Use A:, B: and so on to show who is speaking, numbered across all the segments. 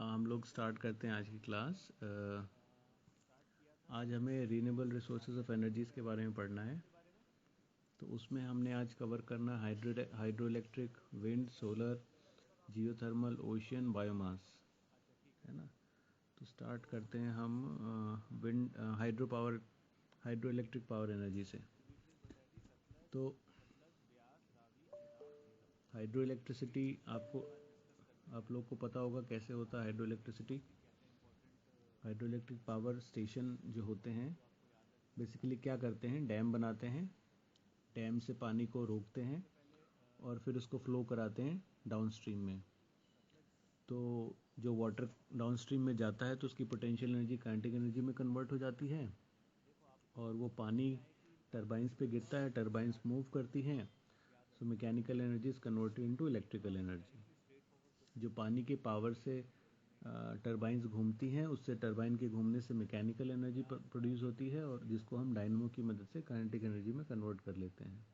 A: हम लोग स्टार्ट करते हैं आज की क्लास। आज हमें रीन्यूएबल रिसोर्सेज ऑफ एनर्जीज़ के बारे में पढ़ना है। तो उसमें हमने आज कवर करना hydro electric, wind, solar, geothermal, ocean, biomass, है ना। तो स्टार्ट करते हैं हम wind hydro electric power energy से। तो हाइड्रो इलेक्ट्रिसिटी आप लोग को पता होगा कैसे होता है hydro electricity. Hydro electric power station जो होते हैं बेसिकली क्या करते हैं, डैम बनाते हैं, डैम से पानी को रोकते हैं और फिर उसको फ्लो कराते हैं डाउनस्ट्रीम में। तो जो वाटर डाउनस्ट्रीम में जाता है तो उसकी पोटेंशियल एनर्जी काइनेटिक एनर्जी में कन्वर्ट हो जाती है और वो पानी टरबाइंस पे गिरता है, टरबाइंस मूव करती हैं, so mechanical energy is converted into electrical energy. जो पानी के पावर से टरबाइंस घूमती हैं, उससे टरबाइन के घूमने से मैकेनिकल एनर्जी प्रोड्यूस होती है और जिसको हम डायनमो की मदद से काइनेटिक एनर्जी में कन्वर्ट कर लेते हैं।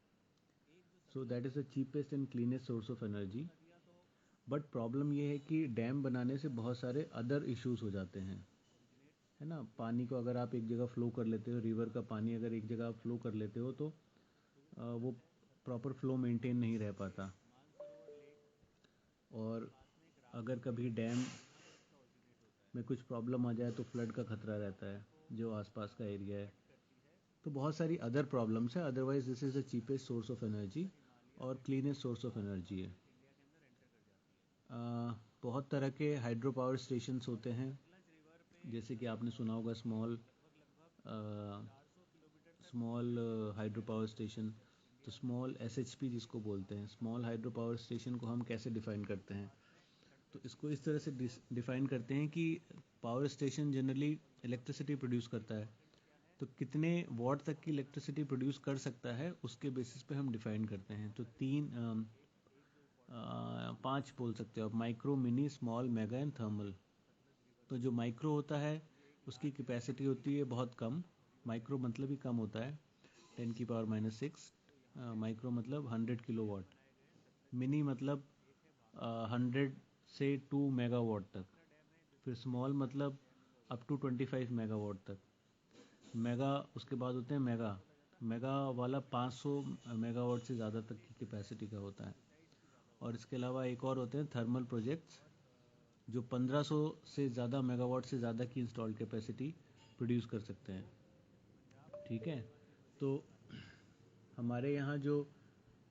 A: So that is the cheapest and cleanest source of energy. But problem ये है कि डैम बनाने से बहुत सारे अदर इश्यूज हो जाते हैं, है ना। पानी को अगर आप एक जगह फ्लो कर लेते हो, रिवर का पानी अगर एक जगह आप फ्लो कर लेते हो तो वो प्रॉपर फ्लो मेंटेन नहीं रह पाता। और अगर कभी डैम में कुछ प्रॉब्लम आ जाए तो फ्लड का खतरा रहता है जो आसपास का एरिया है। तो बहुत सारी अदर प्रॉब्लम्स है। Otherwise this is the cheapest source of energy और क्लीनेस्ट सोर्स ऑफ एनर्जी है। बहुत तरह के हाइड्रो पावर स्टेशंस होते हैं, जैसे कि आपने सुना होगा स्मॉल हाइड्रो पावर स्टेशन। तो स्मॉल एसएचपी जिसको बोलते हैं, स्मॉल हाइड्रो पावर स्टेशन को हम कैसे डिफ़ाइन करते हैं, तो इसको इस तरह से डिफ़ाइन करते हैं कि power station generally electricity produce करता है, तो कितने वॉट तक की इलेक्ट्रिसिटी प्रोड्यूस कर सकता है उसके बेसिस पे हम डिफ़ाइन करते हैं। तो 5 बोल सकते हो आप, micro, mini, small, mega and thermal. तो जो माइक्रो होता है उसकी कैपेसिटी होती है बहुत कम। माइक्रो मतलब ही कम होता है, 10⁻⁻⁶। माइक्रो मतलब 100 किलोवाट। मिनी मतलब 100 से 2 मेगावाट तक। फिर स्मॉल मतलब अप टू 25 मेगावाट तक। मेगा उसके बाद होते हैं मेगा। मेगा वाला 500 मेगावाट से ज़्यादा तक की कैपेसिटी का होता है। और इसके अलावा एक और होते हैं थर्मल प्रोजेक्ट्स, जो 1500 से ज़्यादा मेगावाट से ज़्यादा की इंस्टॉल कैपेसिटी प्रोड्यूस कर सकते हैं। ठीक है। तो हमारे यहाँ जो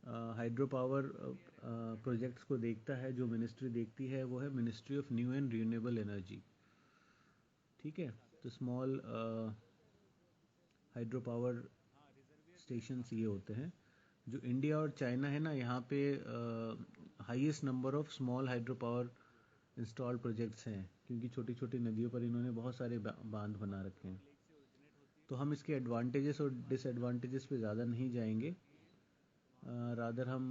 A: हाइड्रो पावर प्रोजेक्ट्स को देखता है, जो मिनिस्ट्री देखती है, वो है ministry of new and renewable energy. ठीक है। तो स्मॉल हाइड्रो पावर स्टेशंस ये होते हैं। जो इंडिया और चाइना है ना, यहाँ पे highest number of small hydro power installed projects हैं, क्योंकि छोटी छोटी नदियों पर इन्होंने बहुत सारे बांध बना रखे हैं। तो हम इसके एडवांटेजेस और डिसएडवांटेजेस पे ज़्यादा नहीं जाएंगे, रादर हम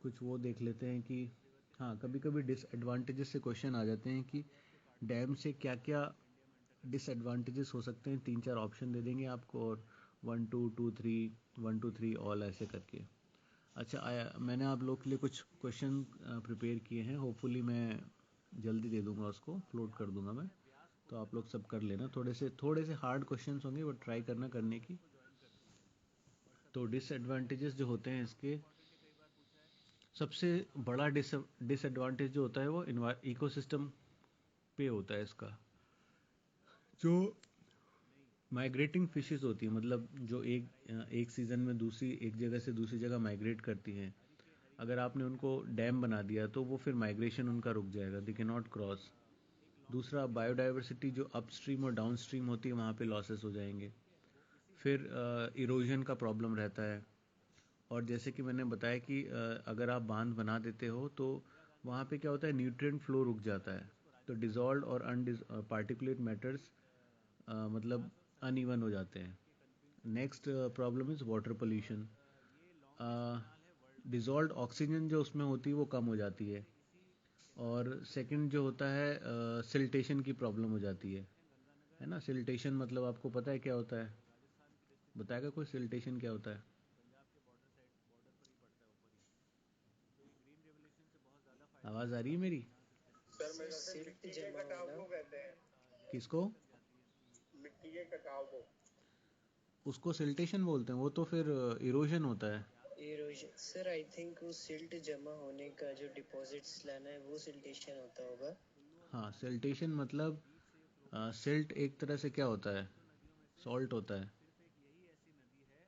A: कुछ वो देख लेते हैं कि हाँ, कभी कभी डिसएडवांटेजेस से क्वेश्चन आ जाते हैं कि डैम से क्या क्या डिसएडवांटेजेस हो सकते हैं। 3-4 ऑप्शन दे देंगे आपको और 1 2 2 3 1 2 3 ऑल ऐसे करके। अच्छा, मैंने आप लोग के लिए कुछ क्वेश्चन प्रिपेयर किए हैं, होपफुली मैं जल्दी दे दूंगा, उसको फ्लोट कर दूंगा मैं, तो आप लोग सब कर लेना। थोड़े से हार्ड क्वेश्चंस होंगे, वो ट्राई करना करने की। तो डिसएडवांटेजेस जो होते हैं इसके, सबसे बड़ा डिसएडवांटेज जो होता है वो इकोसिस्टम पे होता है इसका। जो माइग्रेटिंग फिशेस होती है, मतलब जो एक सीज़न में एक जगह से दूसरी जगह माइग्रेट करती हैं, अगर आपने उनको डैम बना दिया तो वो फिर माइग्रेशन उनका रुक जाएगा, दे कैन नॉट क्रॉस। दूसरा, बायोडाइवर्सिटी जो अपस्ट्रीम और डाउनस्ट्रीम होती है वहाँ पे लॉसेस हो जाएंगे। फिर इरोजन का प्रॉब्लम रहता है। और जैसे कि मैंने बताया कि अगर आप बांध बना देते हो तो वहाँ पे क्या होता है, न्यूट्रिएंट फ्लो रुक जाता है। तो डिजॉल्व और पार्टिकुलेट मैटर्स मतलब अनइवन हो जाते हैं। Next problem is water pollution. Dissolve oxygen जो उसमें होती है वो कम हो जाती है। और सेकंड जो होता है, सिल्टेशन की प्रॉब्लम हो जाती है ना। सिल्टेशन मतलब आपको पता है क्या होता है, बताएगा कोई सिल्टेशन क्या होता है? आवाज़ आ रही है मेरी?
B: सर मेरे ख्याल से मिट्टी के कटाव को कहते हैं।
A: किसको?
B: मिट्टी के कटाव को।
A: उसको सिल्टेशन बोलते हैं, वो तो फिर इरोजन होता है।
C: इरोजन सर, आई थिंक वो सिल्ट जमा होने का जो डिपॉजिट्स लाना है वो सिल्टेशन होता होगा।
A: हाँ, सिल्टेशन मतलब सिल्ट एक तरह से क्या होता है, सॉल्ट होता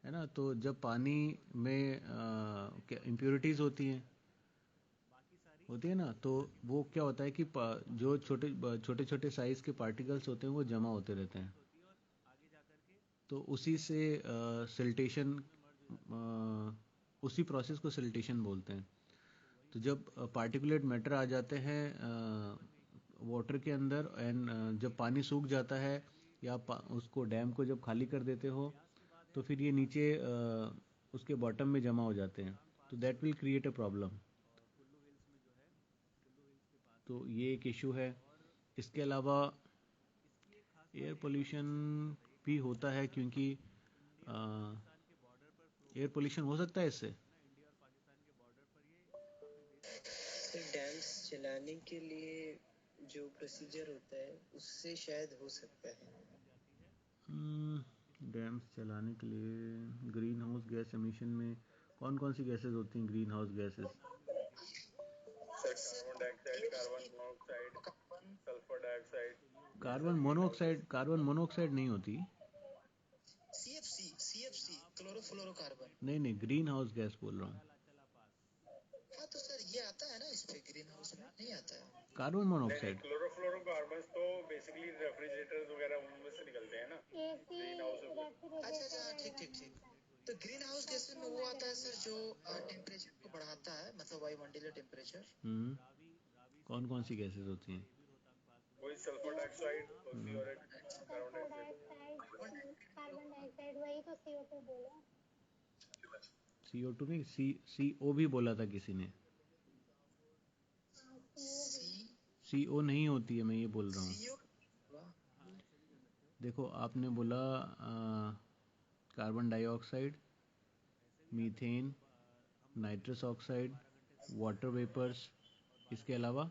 A: है ना। तो जब पानी में क्या इम्प्योरिटीज होती है ना, तो वो क्या होता है कि जो छोटे छोटे साइज के पार्टिकल्स होते हैं वो जमा होते रहते हैं। तो उसी से सिल्टेशन, उसी प्रोसेस को सिल्टेशन बोलते हैं। तो जब पार्टिकुलेट मैटर आ जाते हैं वाटर के अंदर एंड जब पानी सूख जाता है या उसको डैम को जब खाली कर देते हो, तो फिर ये नीचे उसके बॉटम में जमा हो जाते हैं। तो that will create a problem. तो ये एक इशू है। इसके अलावा एयर पोल्यूशन भी होता है, क्योंकि एयर पोल्यूशन हो सकता है इससे।
C: डैम्स चलाने के लिए जो प्रोसीजर होता है उससे शायद हो सकता है।
A: डैम्स चलाने के लिए ग्रीन हाउस गैस एमिशन में कौन कौन सी गैसेस होती हैं? Green house gases
B: carbon dioxide, carbon monoxide, sulphur dioxide.
A: Carbon monoxide नहीं होती।
C: CFC chlorofluorocarbon.
A: नहीं, ग्रीन हाउस गैस बोल रहा हूँ।
C: हाँ तो सर ये आता है ना, इस पे ग्रीन हाउस में नहीं आता है
A: कार्बन मोनोऑक्साइड।
B: क्लोरोफ्लोरोकार्बन्स तो बेसिकली रेफ्रिजरेटर्स वगैरह उनमें से निकलते हैं ना। Green house.
C: अच्छा, ठीक। तो ग्रीन हाउस गैसेस में वो आता है सर जो टेम्परेचर को बढ़ाता है, मतलब वायुमंडलीय टेम्परेचर।
A: कौन कौन सी गैसेस होती हैं?
B: वही सल्फर डाइऑक्साइड, कार्बन
D: डाइऑक्साइड वही तो CO2 बोला।
A: CO2 नहीं, CO भी बोला था किसी ने। CO नहीं होती है, मैं ये बोल रहा हूँ। देखो, आपने बोला carbon dioxide, methane, nitrous oxide, water vapours, इसके अलावा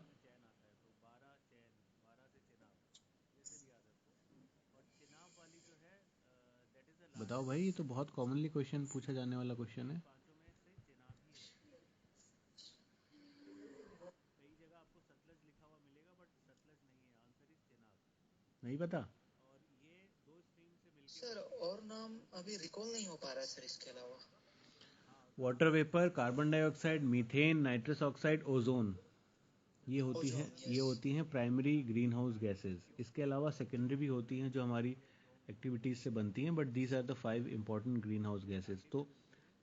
A: बताओ भाई, ये तो बहुत कॉमनली क्वेश्चन पूछा जाने वाला क्वेश्चन है। नहीं पता
C: सर? और नाम अभी रिकॉल नहीं हो पा रहा है सर इसके अलावा।
A: Water vapour, carbon dioxide, methane, nitrous oxide, ozone, ये होती हैं प्राइमरी ग्रीन हाउस गैसेस। इसके अलावा सेकेंडरी भी होती हैं जो हमारी एक्टिविटीज से बनती हैं, but these are the 5 important greenhouse gases. तो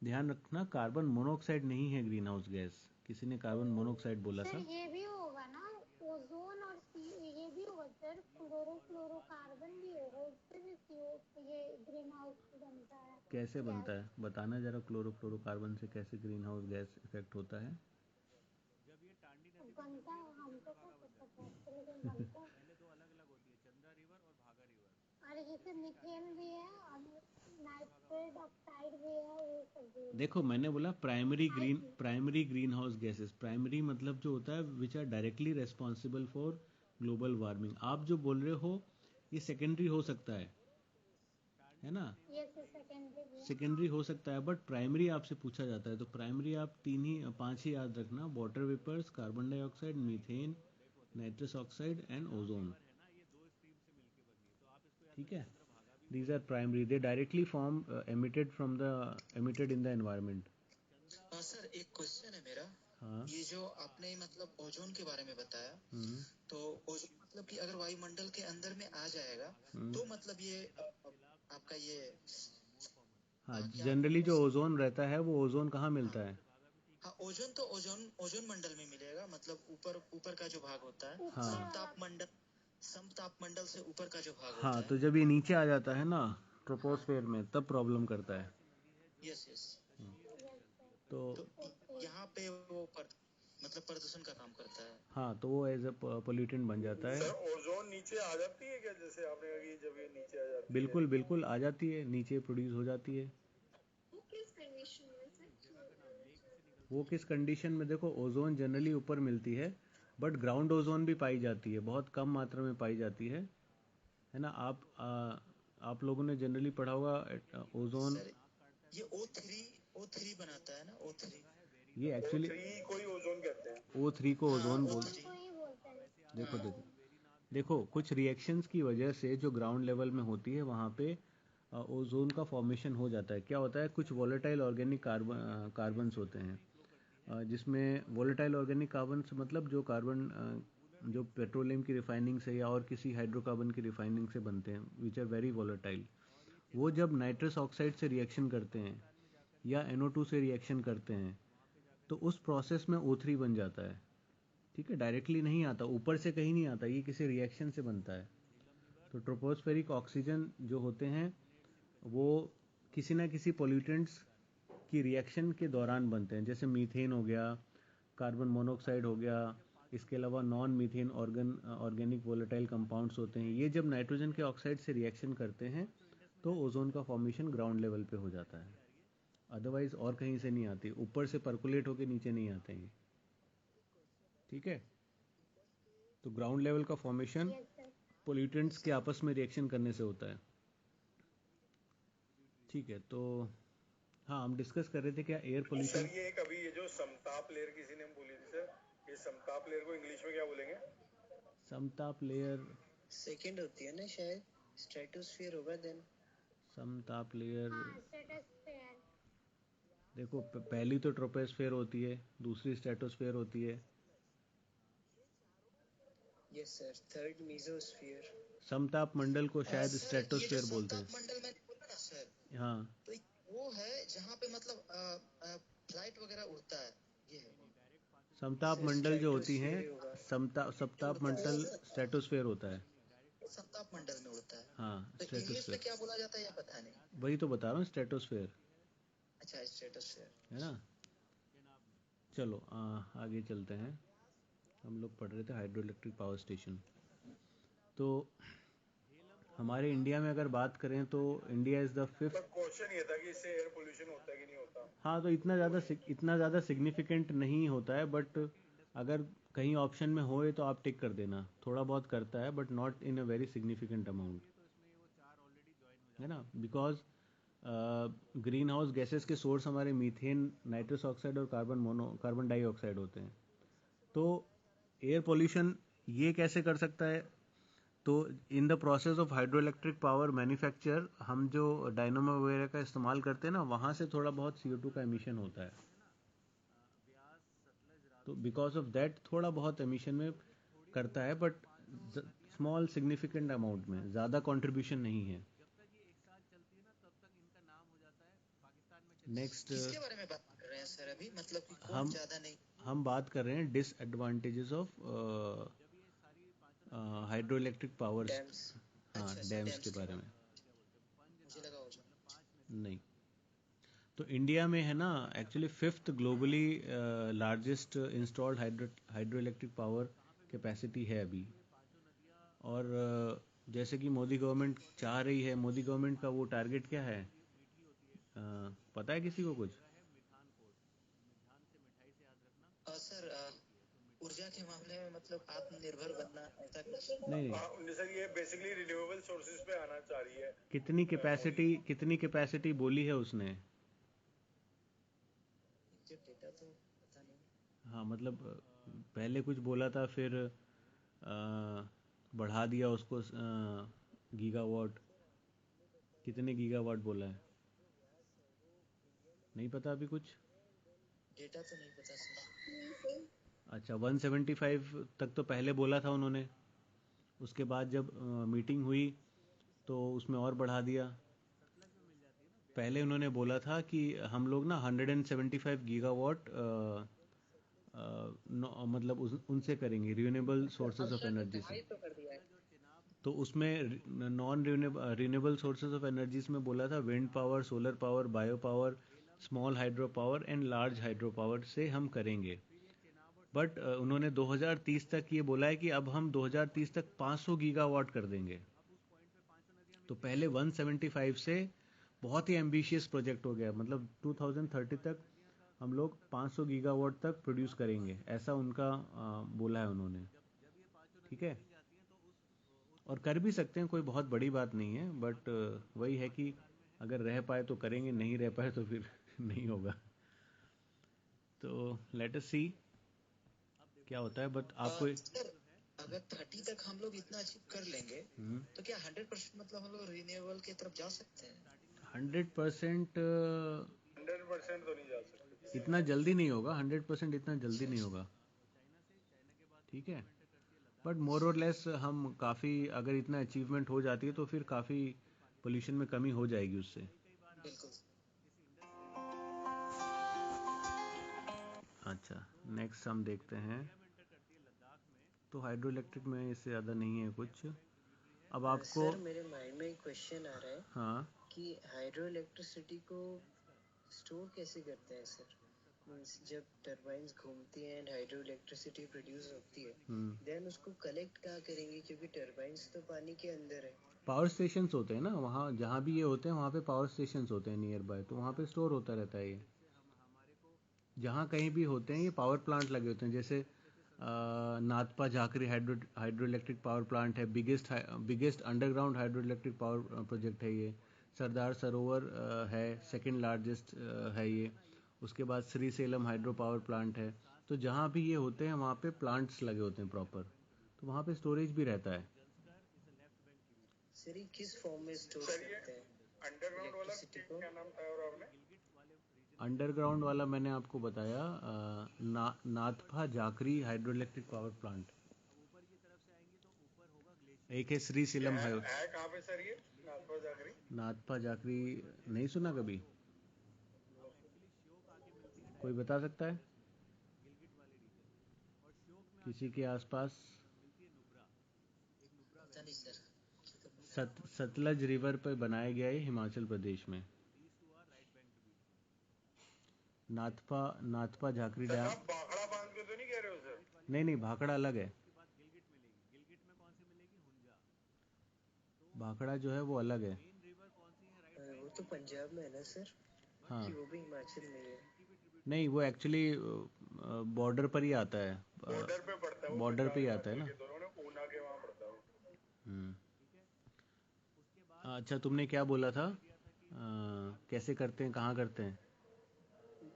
A: ध्यान रखना, कार्बन मोनोऑक्साइड नहीं है ग्रीन हाउस गैस। किसी ने कार्बन मोनोऑक्साइड बोला था।
D: ये भी होगा ना, ओजोन और ये भी होगा सर, क्लोरोफ्लोरोकार्बन भी होगा, उससे भी ये ग्रीन हाउस बनता है।
A: कैसे बनता है बताना जरा, क्लोरोफ्लोरोकार्बन से कैसे ग्रीन हाउस गैस इफेक्ट होता है?
D: बनता है, हमको क्या पता था लेकिन बनता है। अरे जैसे मीथेन भी है और नाइट्रस ऑक्साइड भी है, ये सब भी।
A: देखो, मैंने बोला primary greenhouse gases. Primary मतलब जो होता है which are directly responsible for global warming. आप जो बोल रहे हो ये सेकेंडरी हो सकता है ना?
D: ये
A: सेकेंडरी हो सकता है, बट प्राइमरी आपसे पूछा जाता है। तो प्राइमरी आप 5 ही याद रखना: water vapours, carbon dioxide, methane, nitrous oxide and ozone. ठीक है, these are primary, they directly form emitted in the environment.
C: Sir एक क्वेश्चन है मेरा।
A: हाँ।
C: ये जो आपने मतलब ओजोन के बारे में बताया, तो ओजोन मतलब कि अगर वायुमंडल के अंदर में आ जाएगा तो मतलब ये आपका ये
A: हाँ, जनरली जो ओजोन रहता है वो ओजोन कहाँ मिलता है?
C: हाँ, ओजोन तो ओजोन मंडल में मिलेगा, मतलब ऊपर का जो भाग होता है।
A: हाँ,
C: समतापमंडल से ऊपर का जो भाग होता
A: हाँ,
C: है।
A: तो जब ये नीचे आ जाता है ना ट्रोपोस्फेयर में, तब प्रॉब्लम करता है।
C: यस।
A: तो
B: यहाँ पे वो मतलब प्रदूषण का काम करता है।
A: हाँ, तो वो एज अ पोल्यूटेंट बन जाता है।
B: सर ओजोन नीचे आ जाती है क्या? जैसे आपने कहा कि जब ये नीचे आ जाती है।
A: बिल्कुल आ जाती है, नीचे प्रोड्यूस हो जाती है। वो किस कंडीशन में? देखो, ओजोन जनरली ऊपर मिलती है, बट ग्राउंड ओजोन भी पाई जाती है, बहुत कम मात्रा में पाई जाती है ना। आप लोगों ने जनरली पढ़ा होगा ओजोन।
C: सर ये O3 बनाता है ना, O3
A: ये एक्चुअली
B: O3 को ही ओजोन कहते हैं।
A: O3 को
C: हाँ
A: ओजोन बोल।
C: O3
D: तो ही बोलते हैं।
A: देखो
C: हाँ
A: देखो देखो, कुछ रिएक्शंस की वजह से जो ग्राउंड लेवल में होती है वहाँ पे ओजोन का फॉर्मेशन हो जाता है। क्या होता है, कुछ वॉलेटाइल ऑर्गेनिक कार्बन्स होते हैं, जिसमें वॉलेटाइल ऑर्गेनिक कार्बन्स मतलब जो कार्बन जो पेट्रोलियम की रिफाइनिंग से या और किसी हाइड्रोकार्बन की रिफाइनिंग से बनते हैं, विच आर वेरी वॉलेटाइल। वो जब नाइट्रस ऑक्साइड से रिएक्शन करते हैं या NO2 से रिएक्शन करते हैं तो उस प्रोसेस में O3 बन जाता है। ठीक है, डायरेक्टली नहीं आता, ऊपर से कहीं नहीं आता, ये किसी रिएक्शन से बनता है। तो ट्रोपोस्फेरिक ऑक्सीजन जो होते हैं वो किसी ना किसी पोल्यूटेंट्स की रिएक्शन के दौरान बनते हैं, जैसे मीथेन हो गया, कार्बन मोनोऑक्साइड हो गया, इसके अलावा non methane organic volatile compounds होते हैं। ये जब नाइट्रोजन के ऑक्साइड से रिएक्शन करते हैं तो ओजोन का फॉर्मेशन ग्राउंड लेवल पे हो जाता है, अदरवाइज और कहीं से नहीं आती, ऊपर से परकुलेट होकर नीचे नहीं आते हैं। ठीक है, तो ग्राउंड लेवल का फॉर्मेशन
D: यस सर।
A: पोल्यूटेंट्स के आपस में रिएक्शन करने से होता है। ठीक है, तो हाँ, हम डिस्कस कर रहे थे क्या एयर
B: सर
A: पोल्यूशन।
B: ये एक अभी ये जो समताप लेयर किसी ने बोली थी सर, ये समताप लेयर को इंग्लिश में क्या बोलेंगे?
A: समताप लेयर,
C: सेकंड होती है ना शायद, स्ट्रेटोस्फीयर होगा देन।
A: समताप लेयर,
D: हाँ स्ट्रेटोस्फेयर।
A: देखो पहली तो ट्रोपोस्फेयर होती है, दूसरी स्ट्रेटोस्फेयर होती है,
C: यस सर, थर्ड मेसोस्फीयर।
A: समताप मंडल को शायद
C: सर ये जो
A: स्ट्रेटोस्फेयर बोलते
C: समताप
A: हैं।
C: मंडल मैंने बोला ना सर,
A: हाँ,
C: तो वो है जहाँ पे मतलब फ्लाइट वगैरह उड़ता है, ये है वो।
A: समताप
C: सर
A: मंडल जो होती हैं,
C: स्ट्रेटोस्फीयर होगा,
A: सप्ताप
C: उड़ता है
A: मंडल
C: सर,
A: स्ट्रेटोस्फेयर होता है।
C: समताप मंडल में उड़ता है।
A: हाँ,
C: तो इंग्लिश में
A: स्ट्रेटोस्फेयर,
C: क्या बोला जाता है ये पता नहीं।
A: वही तो बता रहा हूँ, स्ट्रेटोस्फेयर,
C: अच्छा स्ट्रेटोस्फीयर।
A: है ना। चलो आगे चलते हैं। हम लोग पढ़ रहे थे हाइड्रो इलेक्ट्रिक पावर स्टेशन। तो हमारे इंडिया में अगर बात करें तो इंडिया इज़ द
B: तो
A: फिफ्थ।
B: क्वेश्चन ये था कि इससे एयर पोल्यूशन होता है कि नहीं होता?
A: हाँ, तो इतना ज़्यादा सिग्निफिकेंट नहीं होता है, बट अगर कहीं ऑप्शन में होए तो आप टिक कर देना, थोड़ा बहुत करता है but not in a very significant amount, है ना। बिकॉज ग्रीन हाउस गैसेस के सोर्स हमारे मीथेन, नाइट्रस ऑक्साइड और कार्बन डाइऑक्साइड होते हैं। तो एयर पोल्यूशन ये कैसे कर सकता है, तो in the process of hydro electric power manufacture, हम जो डायनामो वगैरह का इस्तेमाल करते हैं ना, वहाँ से थोड़ा बहुत CO2 का एमिशन होता है। तो बिकॉज ऑफ दैट थोड़ा बहुत एमिशन में करता है, बट स्मॉल सिग्निफिकेंट अमाउंट में, ज़्यादा कंट्रीब्यूशन नहीं है। नेक्स्ट
C: किसके बारे में बात कर रहे हैं सर अभी, मतलब कि कौन
A: हम
C: ज्यादा नहीं।
A: हम बात कर रहे हैं disadvantages of hydro electric powers.
C: Dams.
A: हाँ,
C: अच्छा सर
A: डैम्स के
C: डैम्स के
A: बारे में।
C: बारे, मुझे लगा हो जाए।
A: नहीं, तो इंडिया में है ना actually fifth globally largest installed hydro electric power capacity है अभी। और जैसे कि मोदी गवर्नमेंट चाह रही है, मोदी गवर्नमेंट का वो टारगेट क्या है, पता है किसी को कुछ?
C: सर ऊर्जा के मामले में मतलब आत्मनिर्भर बनना, ऐसा कुछ।
A: नहीं नहीं,
B: हाँ सर, ये बेसिकली रिन्यूएबल सोर्सेज पे आना चाह रही है मोदी।
A: कितनी कैपेसिटी बोली है उसने?
C: जो डेटा तो पता नहीं।
A: हाँ मतलब पहले कुछ बोला था, फिर बढ़ा दिया उसको, गीगावाट, कितने गीगावाट बोला है, नहीं पता अभी कुछ।
C: डेटा तो नहीं पता सर।
A: अच्छा, 175 तक तो पहले बोला था उन्होंने, उसके बाद जब मीटिंग हुई तो उसमें और बढ़ा दिया। पहले उन्होंने बोला था कि हम लोग ना 175 गीगावाट मतलब उनसे करेंगे, रिन्यूएबल सोर्सेज ऑफ एनर्जी से।
C: तो कर दिया है।
A: तो उसमें non renewable sources of energies में बोला था wind power, solar power, bio power, small hydro power and large hydro power से हम करेंगे। बट उन्होंने 2030 तक ये बोला है कि अब हम 2030 तक 500 गीगावाट कर देंगे। तो पहले 175 से बहुत ही एम्बिशियस प्रोजेक्ट हो गया, मतलब 2030 तक हम लोग 500 गीगावाट तक प्रोड्यूस करेंगे, ऐसा उनका बोला है उन्होंने। ठीक है, और कर भी सकते हैं, कोई बहुत बड़ी बात नहीं है, बट वही है कि अगर रह पाए तो करेंगे, नहीं रह पाए तो फिर नहीं होगा। तो लेट अस सी क्या होता है। बट आपको
C: सर अगर 30 तक हम लोग इतना अचीव कर लेंगे तो क्या 100% मतलब हम लोग रिन्यूएबल की तरफ जा सकते हैं?
A: 100%
B: 100% तो नहीं जा सकते।
A: इतना जल्दी नहीं होगा, 100% इतना जल्दी नहीं होगा। ठीक है, बट मोर और लेस हम काफ़ी, अगर इतना अचीवमेंट हो जाती है तो फिर काफ़ी पोल्यूशन में कमी हो जाएगी उससे।
C: बिल्कुल।
A: अच्छा, नेक्स्ट हम देखते हैं। तो हाइड्रो इलेक्ट्रिक में इससे ज़्यादा नहीं है कुछ। अब आपको
E: सर मेरे माइंड में एक क्वेश्चन आ रहा है
A: हाँ
E: कि हाइड्रो इलेक्ट्रिसिटी को स्टोर कैसे करते हैं सर? मींस जब टरबाइन्स घूमती हैं एंड हाइड्रो इलेक्ट्रिसिटी प्रोड्यूस होती है, देन उसको कलेक्ट कहाँ करेंगे, क्योंकि टरबाइन्स तो पानी के अंदर है।
A: पावर स्टेशंस होते हैं ना वहाँ, जहाँ भी ये होते हैं वहाँ पे पावर स्टेशंस होते हैं नियर बाय, तो वहाँ पे स्टोर होता रहता है ये। जहाँ कहीं भी होते हैं ये पावर प्लांट लगे होते हैं, जैसे Nathpa Jhakri hydro electric power plant है, biggest underground hydro electric power project है ये। सरदार सरोवर है, सेकंड लार्जेस्ट है ये। उसके बाद Shri Salem hydro power plant है। तो जहाँ भी ये होते हैं वहाँ पे प्लांट्स लगे होते हैं प्रॉपर, तो वहाँ पे स्टोरेज भी रहता है।
E: सर ये किस फॉर्म में स्टोर करते हैं
B: अंडरग्राउंड वाला
E: इलेक्ट्रिसिटी को?
B: क्या नाम था और आपने?
A: अंडरग्राउंड वाला मैंने आपको बताया, Nathpa Jhakri hydro electric power plant. एक है श्री सेलम
B: है कहाँ पे सर ये नाथपा जागरी?
A: नाथपा झाकरी नहीं सुना कभी? कोई बता सकता है किसी के आसपास?
C: पता नहीं सर।
A: सतलज रिवर पर बनाया गया है हिमाचल प्रदेश में। Nathpa Jhakri
B: sir
A: dam.
B: आप भाखड़ा बांध के तो नहीं कह रहे हो सर?
A: नहीं, भाखड़ा अलग है। भाखड़ा जो है वो अलग है।
E: वो तो पंजाब में है ना सर?
A: हाँ,
E: कि वो भी हिमाचल में ही है?
A: नहीं वो एक्चुअली बॉर्डर पर ही आता है।
B: बॉर्डर पे पड़ता है वो,
A: बॉर्डर पे ही आता है
B: हिमाचल
A: ना।
B: के दोनों ना, ऊना के वहाँ पड़ता है वो।
A: अच्छा, तुमने क्या बोला था? कैसे करते हैं, कहाँ करते हैं?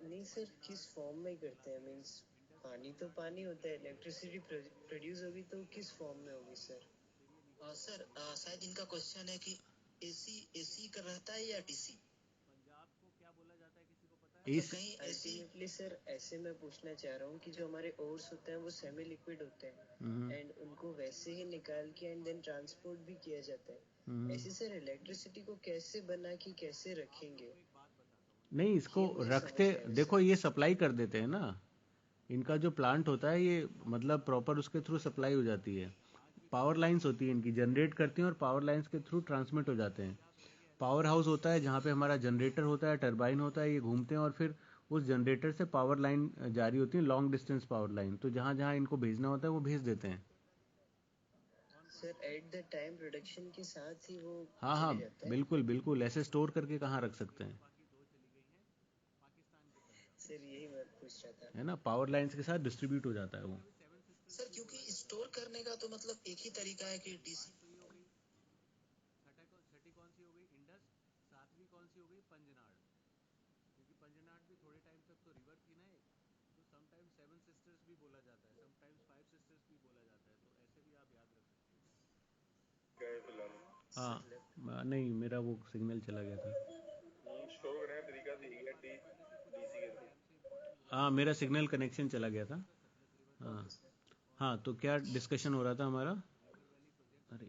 E: नहीं सर, किस फॉर्म में करते हैं? मींस पानी तो पानी होता है, इलेक्ट्रिसिटी प्रोड्यूस होगी तो किस फॉर्म में होगी सर?
C: सर शायद इनका क्वेश्चन है कि एसी का रहता है या डीसी? मतलब कहीं एसी।
E: अल्टीमेटली सर ऐसे मैं पूछना चाह रहा हूँ कि जो हमारे ओर्स होते हैं वो सेमी लिक्विड होते हैं एंड उनको वैसे ही निकाल के एंड देन ट्रांसपोर्ट भी किया जाता है। ऐसे सर इलेक्ट्रिसिटी को कैसे बना के कैसे रखेंगे?
A: नहीं, इसको
E: ये मुझे
A: रखते,
E: समझ नहीं आया
A: देखो
E: सर।
A: ये सप्लाई कर देते हैं ना। इनका जो प्लांट होता है ये मतलब प्रॉपर उसके थ्रू सप्लाई हो जाती है। पावर लाइंस होती है इनकी, जनरेट करती हैं और पावर लाइंस के थ्रू ट्रांसमिट हो जाते हैं। पावर हाउस होता है जहाँ पे हमारा जनरेटर होता है, टरबाइन होता है, ये घूमते हैं और फिर उस जनरेटर से पावर लाइन जारी होती है, लॉन्ग डिस्टेंस पावर लाइन। तो जहाँ जहाँ इनको भेजना होता है वो भेज देते हैं।
E: Sir at the time production के साथ ही वो
A: हाँ हाँ,
E: चले जाते हैं?
A: बिल्कुल बिल्कुल, ऐसे स्टोर करके कहाँ रख सकते हैं,
E: सर यही मैं पूछ रहा था।
A: है ना। पावर लाइंस के साथ डिस्ट्रीब्यूट हो जाता है वो।
C: सर क्योंकि स्टोर करने का तो मतलब एक ही तरीका है कि डीसी।
B: गए फिलहाल।
A: हाँ, नहीं मेरा वो सिग्नल चला गया था।
B: स्टोर करने का तरीका तो यही है, डीसी के थ्रू।
A: हाँ, मेरा सिग्नल कनेक्शन चला गया था। हाँ हाँ, तो क्या डिस्कशन हो रहा था हमारा? अरे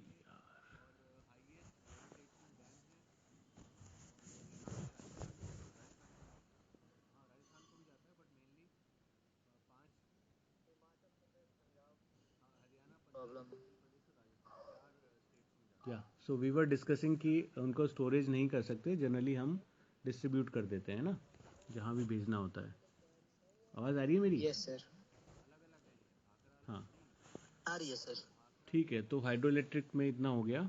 C: प्रॉब्लम।
A: या सो वी वर डिस्कसिंग कि उनको स्टोरेज नहीं कर सकते, जनरली हम डिस्ट्रीब्यूट कर देते हैं ना जहाँ भी भेजना होता है। आवाज़ आ रही है मेरी?
E: Yes sir.
A: हाँ
C: आ रही है सर।
A: ठीक है, तो हाइड्रो इलेक्ट्रिक में इतना हो गया।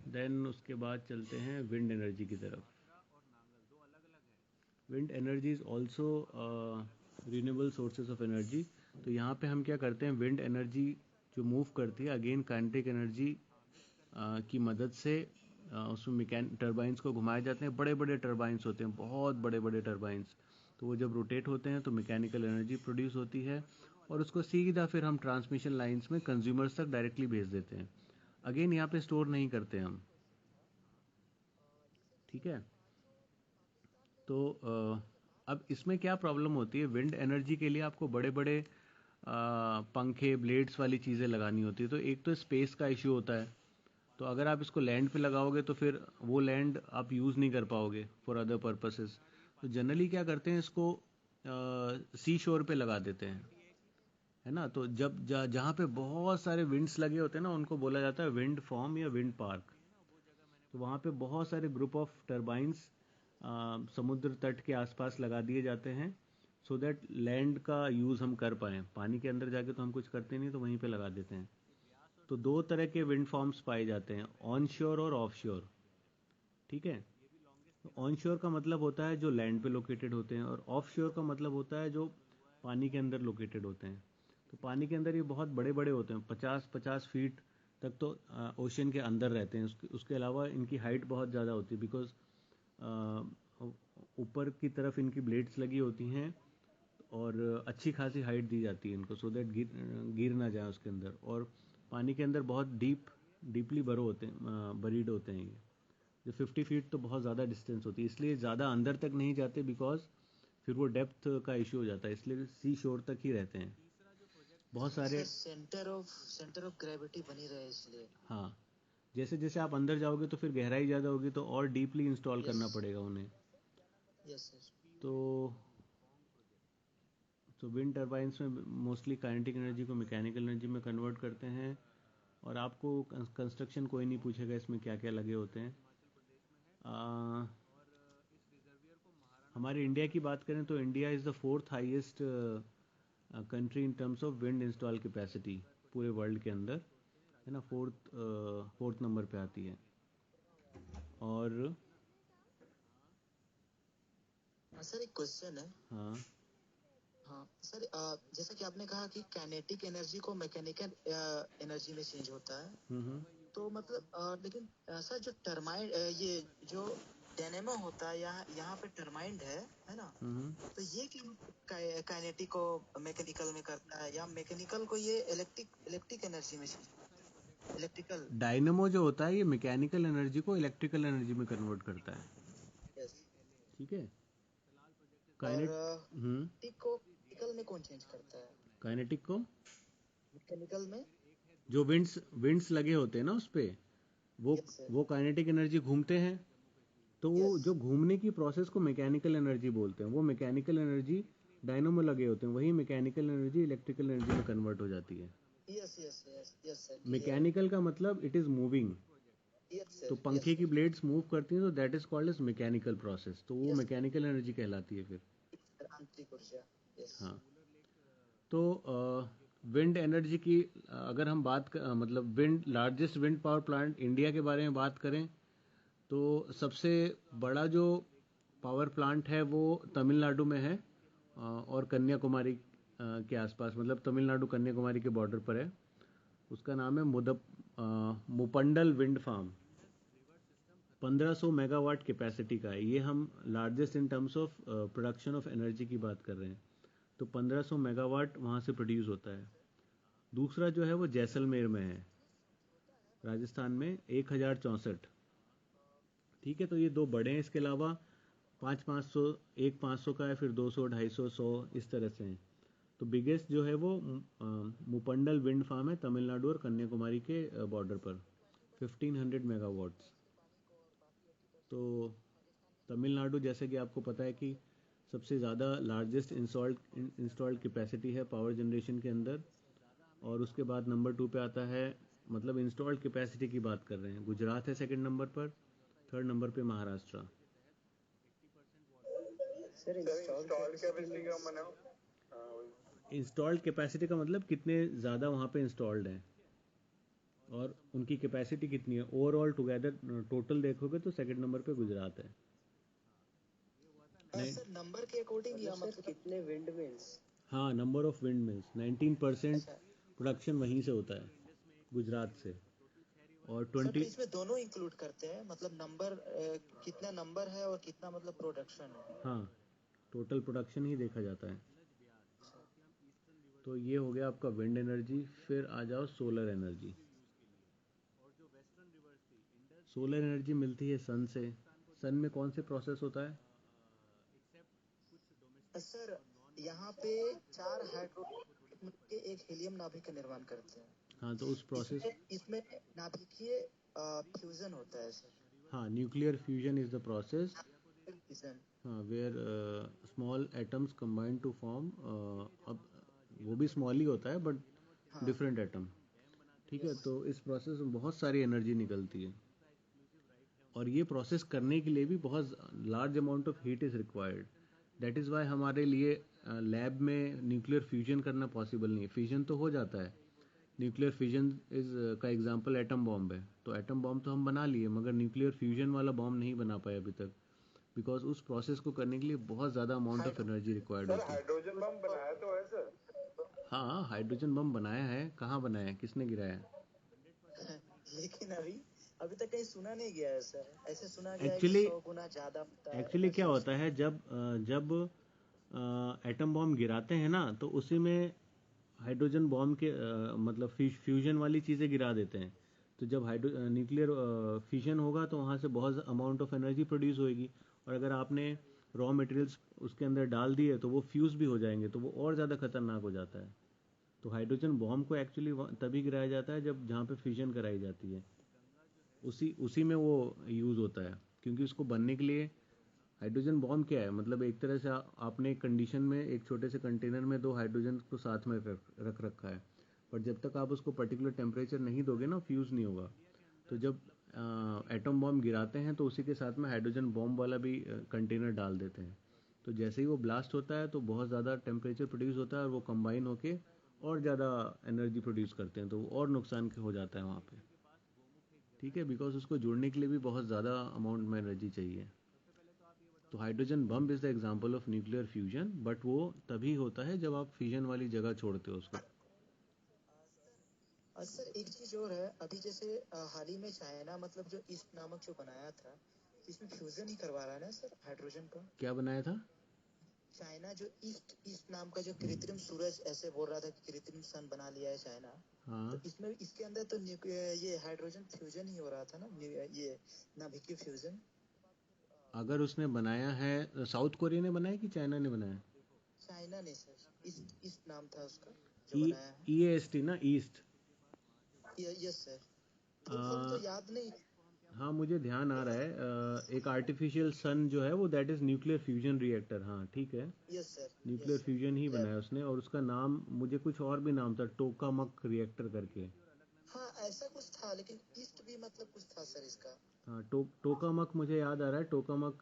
A: देन उसके बाद चलते हैं विंड एनर्जी की तरफ। Wind energy is also renewable sources of energy. तो यहाँ पे हम क्या करते हैं, विंड एनर्जी जो मूव करती है अगेन काइनेटिक एनर्जी की मदद से उसमें टर्बाइंस को घुमाए जाते हैं। बड़े बड़े टर्बाइंस होते हैं, बहुत बड़े बड़े टर्बाइंस। तो वो जब रोटेट होते हैं तो मैकेनिकल एनर्जी प्रोड्यूस होती है और उसको सीधा फिर हम ट्रांसमिशन लाइंस में कंज्यूमर्स तक डायरेक्टली भेज देते हैं। अगेन यहाँ पे स्टोर नहीं करते हम, ठीक है। तो अब इसमें क्या प्रॉब्लम होती है, विंड एनर्जी के लिए आपको बड़े बड़े पंखे ब्लेड्स वाली चीज़ें लगानी होती है। तो एक तो स्पेस का इश्यू होता है। तो अगर आप इसको लैंड पे लगाओगे तो फिर वो लैंड आप यूज़ नहीं कर पाओगे फॉर अदर पर्पसेस। तो जनरली क्या करते हैं, इसको सी शोर पे लगा देते हैं, है ना। तो जब जहाँ पे बहुत सारे विंड्स लगे होते हैं ना, उनको बोला जाता है विंड फार्म या विंड पार्क। तो वहाँ पे बहुत सारे ग्रुप ऑफ टर्बाइंस समुद्र तट के आसपास लगा दिए जाते हैं सो दैट लैंड का यूज़ हम कर पाएँ। पानी के अंदर जाके तो हम कुछ करते नहीं, तो वहीं पे लगा देते हैं। तो दो तरह के विंड फार्म्स पाए जाते हैं, ऑन श्योर और ऑफ श्योर, ठीक है। तो ऑन श्योर का मतलब होता है जो लैंड पे लोकेटेड होते हैं, और ऑफ श्योर का मतलब होता है जो पानी के अंदर लोकेटेड होते हैं। तो पानी के अंदर ये बहुत बड़े बड़े होते हैं, 50-50 फीट तक तो ओशन के अंदर रहते हैं। उसके अलावा इनकी हाइट बहुत ज़्यादा होती है, बिकॉज ऊपर की तरफ इनकी ब्लेड्स लगी होती हैं और अच्छी खासी हाइट दी जाती है इनको, सो दैट गिर ना जाए उसके अंदर। और पानी के अंदर बहुत डीपली बरीड होते हैं ये। जो 50 फीट तो बहुत ज़्यादा डिस्टेंस होती है, इसलिए ज़्यादा अंदर तक नहीं जाते, बिकॉज फिर वो डेप्थ का इशू हो जाता है, इसलिए सी शोर तक ही रहते हैं बहुत सारे।
C: सेंटर ऑफ ग्रेविटी बनी रहे इसलिए।
A: हाँ, जैसे जैसे आप अंदर जाओगे तो फिर गहराई ज़्यादा होगी, तो और डीपली इंस्टॉल करना पड़ेगा उन्हें।
C: Yes sir.
A: तो विंड टर्बाइंस में मोस्टली काइनेटिक एनर्जी को मैकेनिकल एनर्जी में कन्वर्ट करते हैं। और आपको कंस्ट्रक्शन कोई नहीं पूछेगा इसमें क्या क्या लगे होते हैं। हमारे इंडिया की बात करें तो India is the 4th highest country in terms of wind install capacity पूरे वर्ल्ड के अंदर, है ना। फोर्थ नंबर पे आती है। और
C: सर एक क्वेश्चन है।
A: हाँ
C: हाँ सर, जैसा कि आपने कहा कि काइनेटिक एनर्जी को मैकेनिकल एनर्जी में चेंज होता है। तो मतलब लेकिन सर जो टर्माइन ये जो डायनेमो होता है यहाँ पे टर्माइंड है ना। तो ये क्यों काइनेटिक को मैकेनिकल में करता है, या मैकेनिकल को ये इलेक्ट्रिक एनर्जी में इलेक्ट्रिकल।
A: डायनेमो जो होता है ये मैकेनिकल एनर्जी को इलेक्ट्रिकल एनर्जी में कन्वर्ट करता है,
C: यस।
A: ठीक है।
C: काइनेटिक को मैकेनिकल में कौन चेंज करता है?
A: काइनेटिक को
C: मैकेनिकल में
A: जो विंड्स लगे होते हैं ना उस पे, वो काइनेटिक एनर्जी घूमते हैं। तो वो जो घूमने की प्रोसेस को मैकेनिकल एनर्जी बोलते हैं। वो मैकेनिकल एनर्जी डायनेमो लगे होते हैं, वही मैकेनिकल एनर्जी इलेक्ट्रिकल एनर्जी में कन्वर्ट हो जाती है।
C: यस।
A: मैकेनिकल का मतलब इट इज मूविंग। तो पंखे की ब्लेड्स मूव करती हैं, तो that is called as mechanical process. तो वो मैकेनिकल एनर्जी कहलाती है फिर। हाँ, तो विंड एनर्जी की अगर हम मतलब largest wind power plant India के बारे में बात करें, तो सबसे बड़ा जो पावर प्लांट है वो तमिलनाडु में है और कन्याकुमारी के आसपास, मतलब तमिलनाडु कन्याकुमारी के बॉर्डर पर है। उसका नाम है मुपंडल विंड फार्म। 1500 मेगावाट कैपेसिटी का है ये। हम largest in terms of production of energy की बात कर रहे हैं। तो 1500 मेगावाट वहाँ से प्रोड्यूस होता है। दूसरा जो है वो जैसलमेर में है, राजस्थान में, 1064। ठीक है। तो ये दो बड़े हैं। इसके अलावा 500 एक 500 का है, फिर 200, 250, 100 इस तरह से हैं। तो बिगेस्ट जो है वो मुपंडल विंड फार्म है, तमिलनाडु और कन्याकुमारी के बॉर्डर पर, 1500 मेगावाट्स। तो तमिलनाडु, जैसे कि आपको पता है कि सबसे ज़्यादा लार्जेस्ट इंस्टॉल्ड कैपेसिटी है पावर जनरेशन के अंदर। और उसके बाद नंबर 2 पे आता है, मतलब इंस्टॉल्ड कैपेसिटी की बात कर रहे हैं, गुजरात है सेकंड नंबर पर, थर्ड नंबर पे महाराष्ट्र।
B: सर इंस्टॉल्ड कैपेसिटी का मतलब
A: इंस्टॉल्ड कैपेसिटी का मतलब कितने ज़्यादा वहाँ पे इंस्टॉल्ड हैं और उनकी कैपेसिटी कितनी है। ओवरऑल टुगेदर टोटल देखोगे तो सेकंड नंबर पे गुजरात है।
C: सर नंबर के अकॉर्डिंग या
E: मतलब सर
C: मतलब
E: कितने विंड मिल्स?
A: हाँ, number of wind mills 19% production वहीं से होता है, गुजरात से। और
C: सर तो
A: 20
C: इसमें दोनों इंक्लूड करते हैं, मतलब नंबर कितना नंबर है और कितना मतलब प्रोडक्शन है।
A: हाँ, टोटल प्रोडक्शन ही देखा जाता है। तो ये हो गया आपका विंड एनर्जी। फिर आ जाओ सोलर एनर्जी। सोलर एनर्जी मिलती है सन से। सन में कौन से प्रोसेस होता है?
C: सर यहाँ पे 4 हाइड्रो के एक हीलियम नाभिक का निर्माण करते हैं।
A: हाँ, तो उस प्रोसेस
C: इसमें नाभिकीय फ्यूजन होता है सर।
A: हाँ, nuclear fusion is the process
C: fusion
A: where small atoms combine to form, अब वो भी स्मॉल ही होता है बट
C: हाँ
A: डिफरेंट एटम। ठीक है,
C: यस
A: तो इस प्रोसेस में बहुत सारी एनर्जी निकलती है, और ये प्रोसेस करने के लिए भी बहुत large amount of heat is required. That is why हमारे लिए लैब में न्यूक्लियर फ्यूजन करना पॉसिबल नहीं है। फ्यूजन तो हो जाता है, न्यूक्लियर फ्यूजन इज का एग्जांपल एटम बॉम्ब है। तो एटम बॉम्ब तो हम बना लिए, मगर न्यूक्लियर फ्यूजन वाला बॉम्ब नहीं बना पाए अभी तक, बिकॉज उस प्रोसेस को करने के लिए बहुत ज़्यादा amount of energy required
B: sir
A: होती है।
B: हाइड्रोजन बम बनाया तो है सर।
A: हाँ, हाइड्रोजन बम बनाया है। कहाँ बनाया है, किसने गिराया है?
C: लेकिन अभी अभी तक कहीं सुना नहीं गया है सर। ऐसे सुना गया है कि
A: एक्चुअली
C: 100 गुना ज्यादा होता है
A: एक्चुअली क्या
C: एनर्जी
A: होता
C: उसमें।
A: है, जब एटम बॉम्ब गिराते हैं ना, तो उसी में हाइड्रोजन बॉम्ब के मतलब फ्यूजन वाली चीज़ें गिरा देते हैं। तो जब न्यूक्लियर फ्यूजन होगा तो वहाँ से बहुत अमाउंट ऑफ एनर्जी प्रोड्यूस होएगी, और अगर आपने रॉ मटेरियल्स उसके अंदर डाल दिए तो वो फ्यूज़ भी हो जाएंगे, तो वो और ज़्यादा खतरनाक हो जाता है। तो हाइड्रोजन बॉम्ब को एक्चुअली तभी गिराया जाता है जब जहाँ पे फ्यूजन कराई जाती है, उसी उसी में वो यूज़ होता है। क्योंकि उसको बनने के लिए हाइड्रोजन बॉम्ब क्या है, मतलब एक तरह से आपने एक कंडीशन में एक छोटे से कंटेनर में 2 हाइड्रोजन को साथ में रख रखा है, पर जब तक आप उसको पर्टिकुलर टेम्परेचर नहीं दोगे ना, फ्यूज़ नहीं होगा। तो जब एटम बॉम्ब गिराते हैं तो उसी के साथ में हाइड्रोजन बॉम्ब वाला भी कंटेनर डाल देते हैं। तो जैसे ही वो ब्लास्ट होता है तो बहुत ज़्यादा टेम्परेचर प्रोड्यूस होता है, और वो कंबाइन होके और ज़्यादा एनर्जी प्रोड्यूस करते हैं, तो वो और नुकसान हो जाता है वहाँ पे। ठीक है, बिकॉज उसको जोड़ने के लिए भी बहुत ज़्यादा अमाउंट में एनर्जी चाहिए। तो hydrogen bomb is the example of nuclear fusion, but वो तभी होता है जब आप फ्यूजन वाली जगह छोड़ते हो उसको।
C: सर एक चीज और है, अभी जैसे हाल ही में चाइना मतलब जो ईस्ट नामक जो बनाया था, इसमें फ्यूजन ही करवा रहा है ना सर हाइड्रोजन का।
A: क्या बनाया था?
C: चाइना जो ईस्ट ईस्ट नाम का जो कृत्रिम सूरज ऐसे बोल रहा था कि कृत्रिम सन बना लिया है चाइना।
A: हाँ,
C: तो इसमें इसके अंदर तो ये हाइड्रोजन फ्यूजन ही हो रहा था ना, ये नाभिकीय फ्यूजन।
A: अगर उसने बनाया है, साउथ कोरिया ने बनाया कि चाइना ने बनाया?
C: चाइना ने सर, ईस्ट ईस्ट नाम था उसका जो
A: ई
C: बनाया है।
A: EAST ना, ईस्ट।
C: यस सर, फुल तो याद नहीं।
A: हाँ, मुझे ध्यान आ रहा है। एक आर्टिफिशियल सन जो है वो that is nuclear fusion reactor. हाँ, ठीक है,
C: yes sir,
A: nuclear
C: yes
A: fusion ही
C: सर।
A: बनाया उसने, और उसका नाम मुझे कुछ और भी नाम था, टोकामक रिएक्टर करके।
C: हाँ ऐसा कुछ था, लेकिन ईस्ट भी मतलब कुछ था सर इसका।
A: हाँ, टोकामक मुझे याद आ रहा है। टोकामक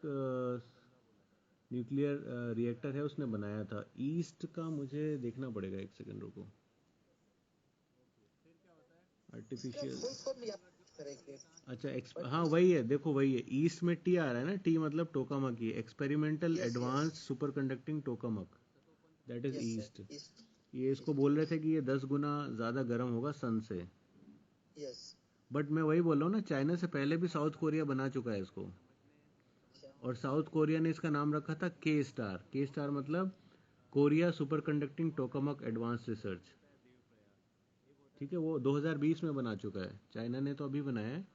A: न्यूक्लियर रिएक्टर है, उसने बनाया था। ईस्ट का मुझे देखना पड़ेगा, एक सेकंड रुको।
C: इसका
A: आर्टिफिशियल,
C: फुल फॉर्म याद करेंगे।
A: अच्छा,
C: बट
A: हाँ वही है, देखो वही है। ईस्ट में टी आ रहा है ना, टी मतलब tokamak he, experimental
C: yes yes
A: advance super conducting tokamak, that is
C: yes
A: east.
C: Sir, east
A: ये इसको
C: ईस्ट
A: बोल रहे थे कि ये 10 गुना ज़्यादा गर्म होगा सन से।
C: यस।
A: बट मैं वही बोल रहा हूँ ना, चाइना से पहले भी साउथ कोरिया बना चुका है इसको, और साउथ कोरिया ने इसका नाम रखा था के स्टार। के स्टार मतलब Korea super conducting tokamak advance research. ठीक है, वो 2020 में बना चुका है, चाइना ने तो अभी बनाया है।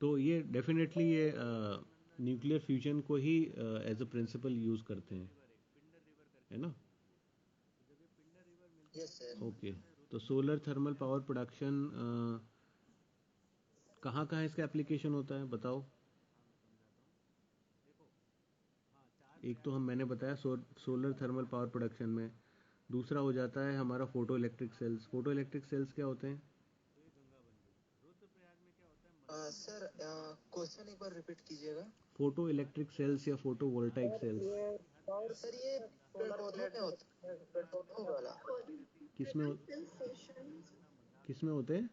A: तो ये डेफिनेटली ये न्यूक्लियर फ्यूजन को ही एज अ प्रिंसिपल यूज़ करते हैं, है ना।
C: Yes sir.
A: ओके, तो सोलर थर्मल पावर प्रोडक्शन कहाँ कहाँ इसका एप्लीकेशन होता है, बताओ। एक तो मैंने बताया सोलर थर्मल पावर प्रोडक्शन में। दूसरा हो जाता है हमारा photo electric sales. Photo electric sales क्या होते हैं?
C: सर क्वेश्चन एक बार रिपीट कीजिएगा।
A: फोटो इलेक्ट्रिक सेल्स या फोटो वोल्टाइक सेल्स
C: सर ये पेड़ पौधों में होता है, पेड़ पौधों वाला।
A: किसमें किसमें होते हैं?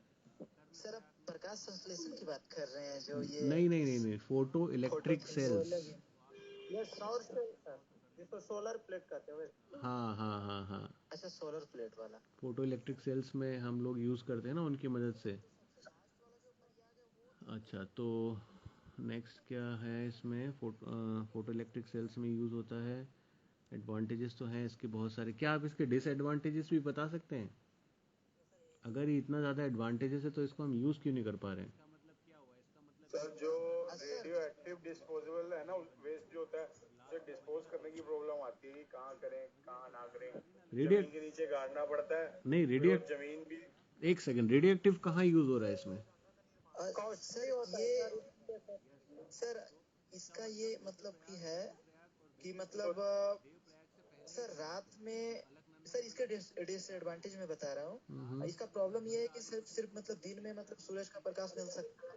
C: सर आप प्रकाश संश्लेषण की बात कर रहे हैं, जो ये
A: नहीं नहीं नहीं नहीं, फोटो इलेक्ट्रिक
C: फोटोसिंथेसिस।
A: सेल्स।
C: ये सौर सेल सर, जिसको सोलर प्लेट कहते हैं वैसे।
A: हाँ हाँ हाँ हाँ,
C: अच्छा, सोलर प्लेट वाला।
A: फोटो इलेक्ट्रिक सेल्स में हम लोग यूज़ करते हैं ना उनकी मदद से। अच्छा, तो नेक्स्ट क्या है इसमें, फोटो इलेक्ट्रिक सेल्स में यूज़ होता है। एडवांटेजेस तो हैं इसके बहुत सारे, क्या आप इसके डिसएडवांटेजेस भी बता सकते हैं? अगर ये इतना ज़्यादा एडवांटेजेस है तो इसको हम यूज़ क्यों नहीं कर पा रहे हैं?
B: सर जो रेडियो एक्टिव डिस्पोजेबल है ना वेस्ट जो होता है, उसे डिस्पोज करने की प्रॉब्लम आती है कि कहाँ करें कहाँ ना करें।
A: रेडियो
B: जमीन के नीचे गाड़ना पड़ता है,
A: नहीं,
B: फिर
A: रेडियो
B: वो जमीन भी।
A: एक सेकंड, रेडियो एक्टिव कहाँ यूज़ हो रहा है इसमें?
C: सर ये सर इसका ये मतलब कि है कि मतलब सर रात में, सर इसका डिसएडवांटेज मैं बता रहा हूँ। इसका प्रॉब्लम ये है कि सिर्फ मतलब दिन में मतलब सूरज का प्रकाश मिल सकता है,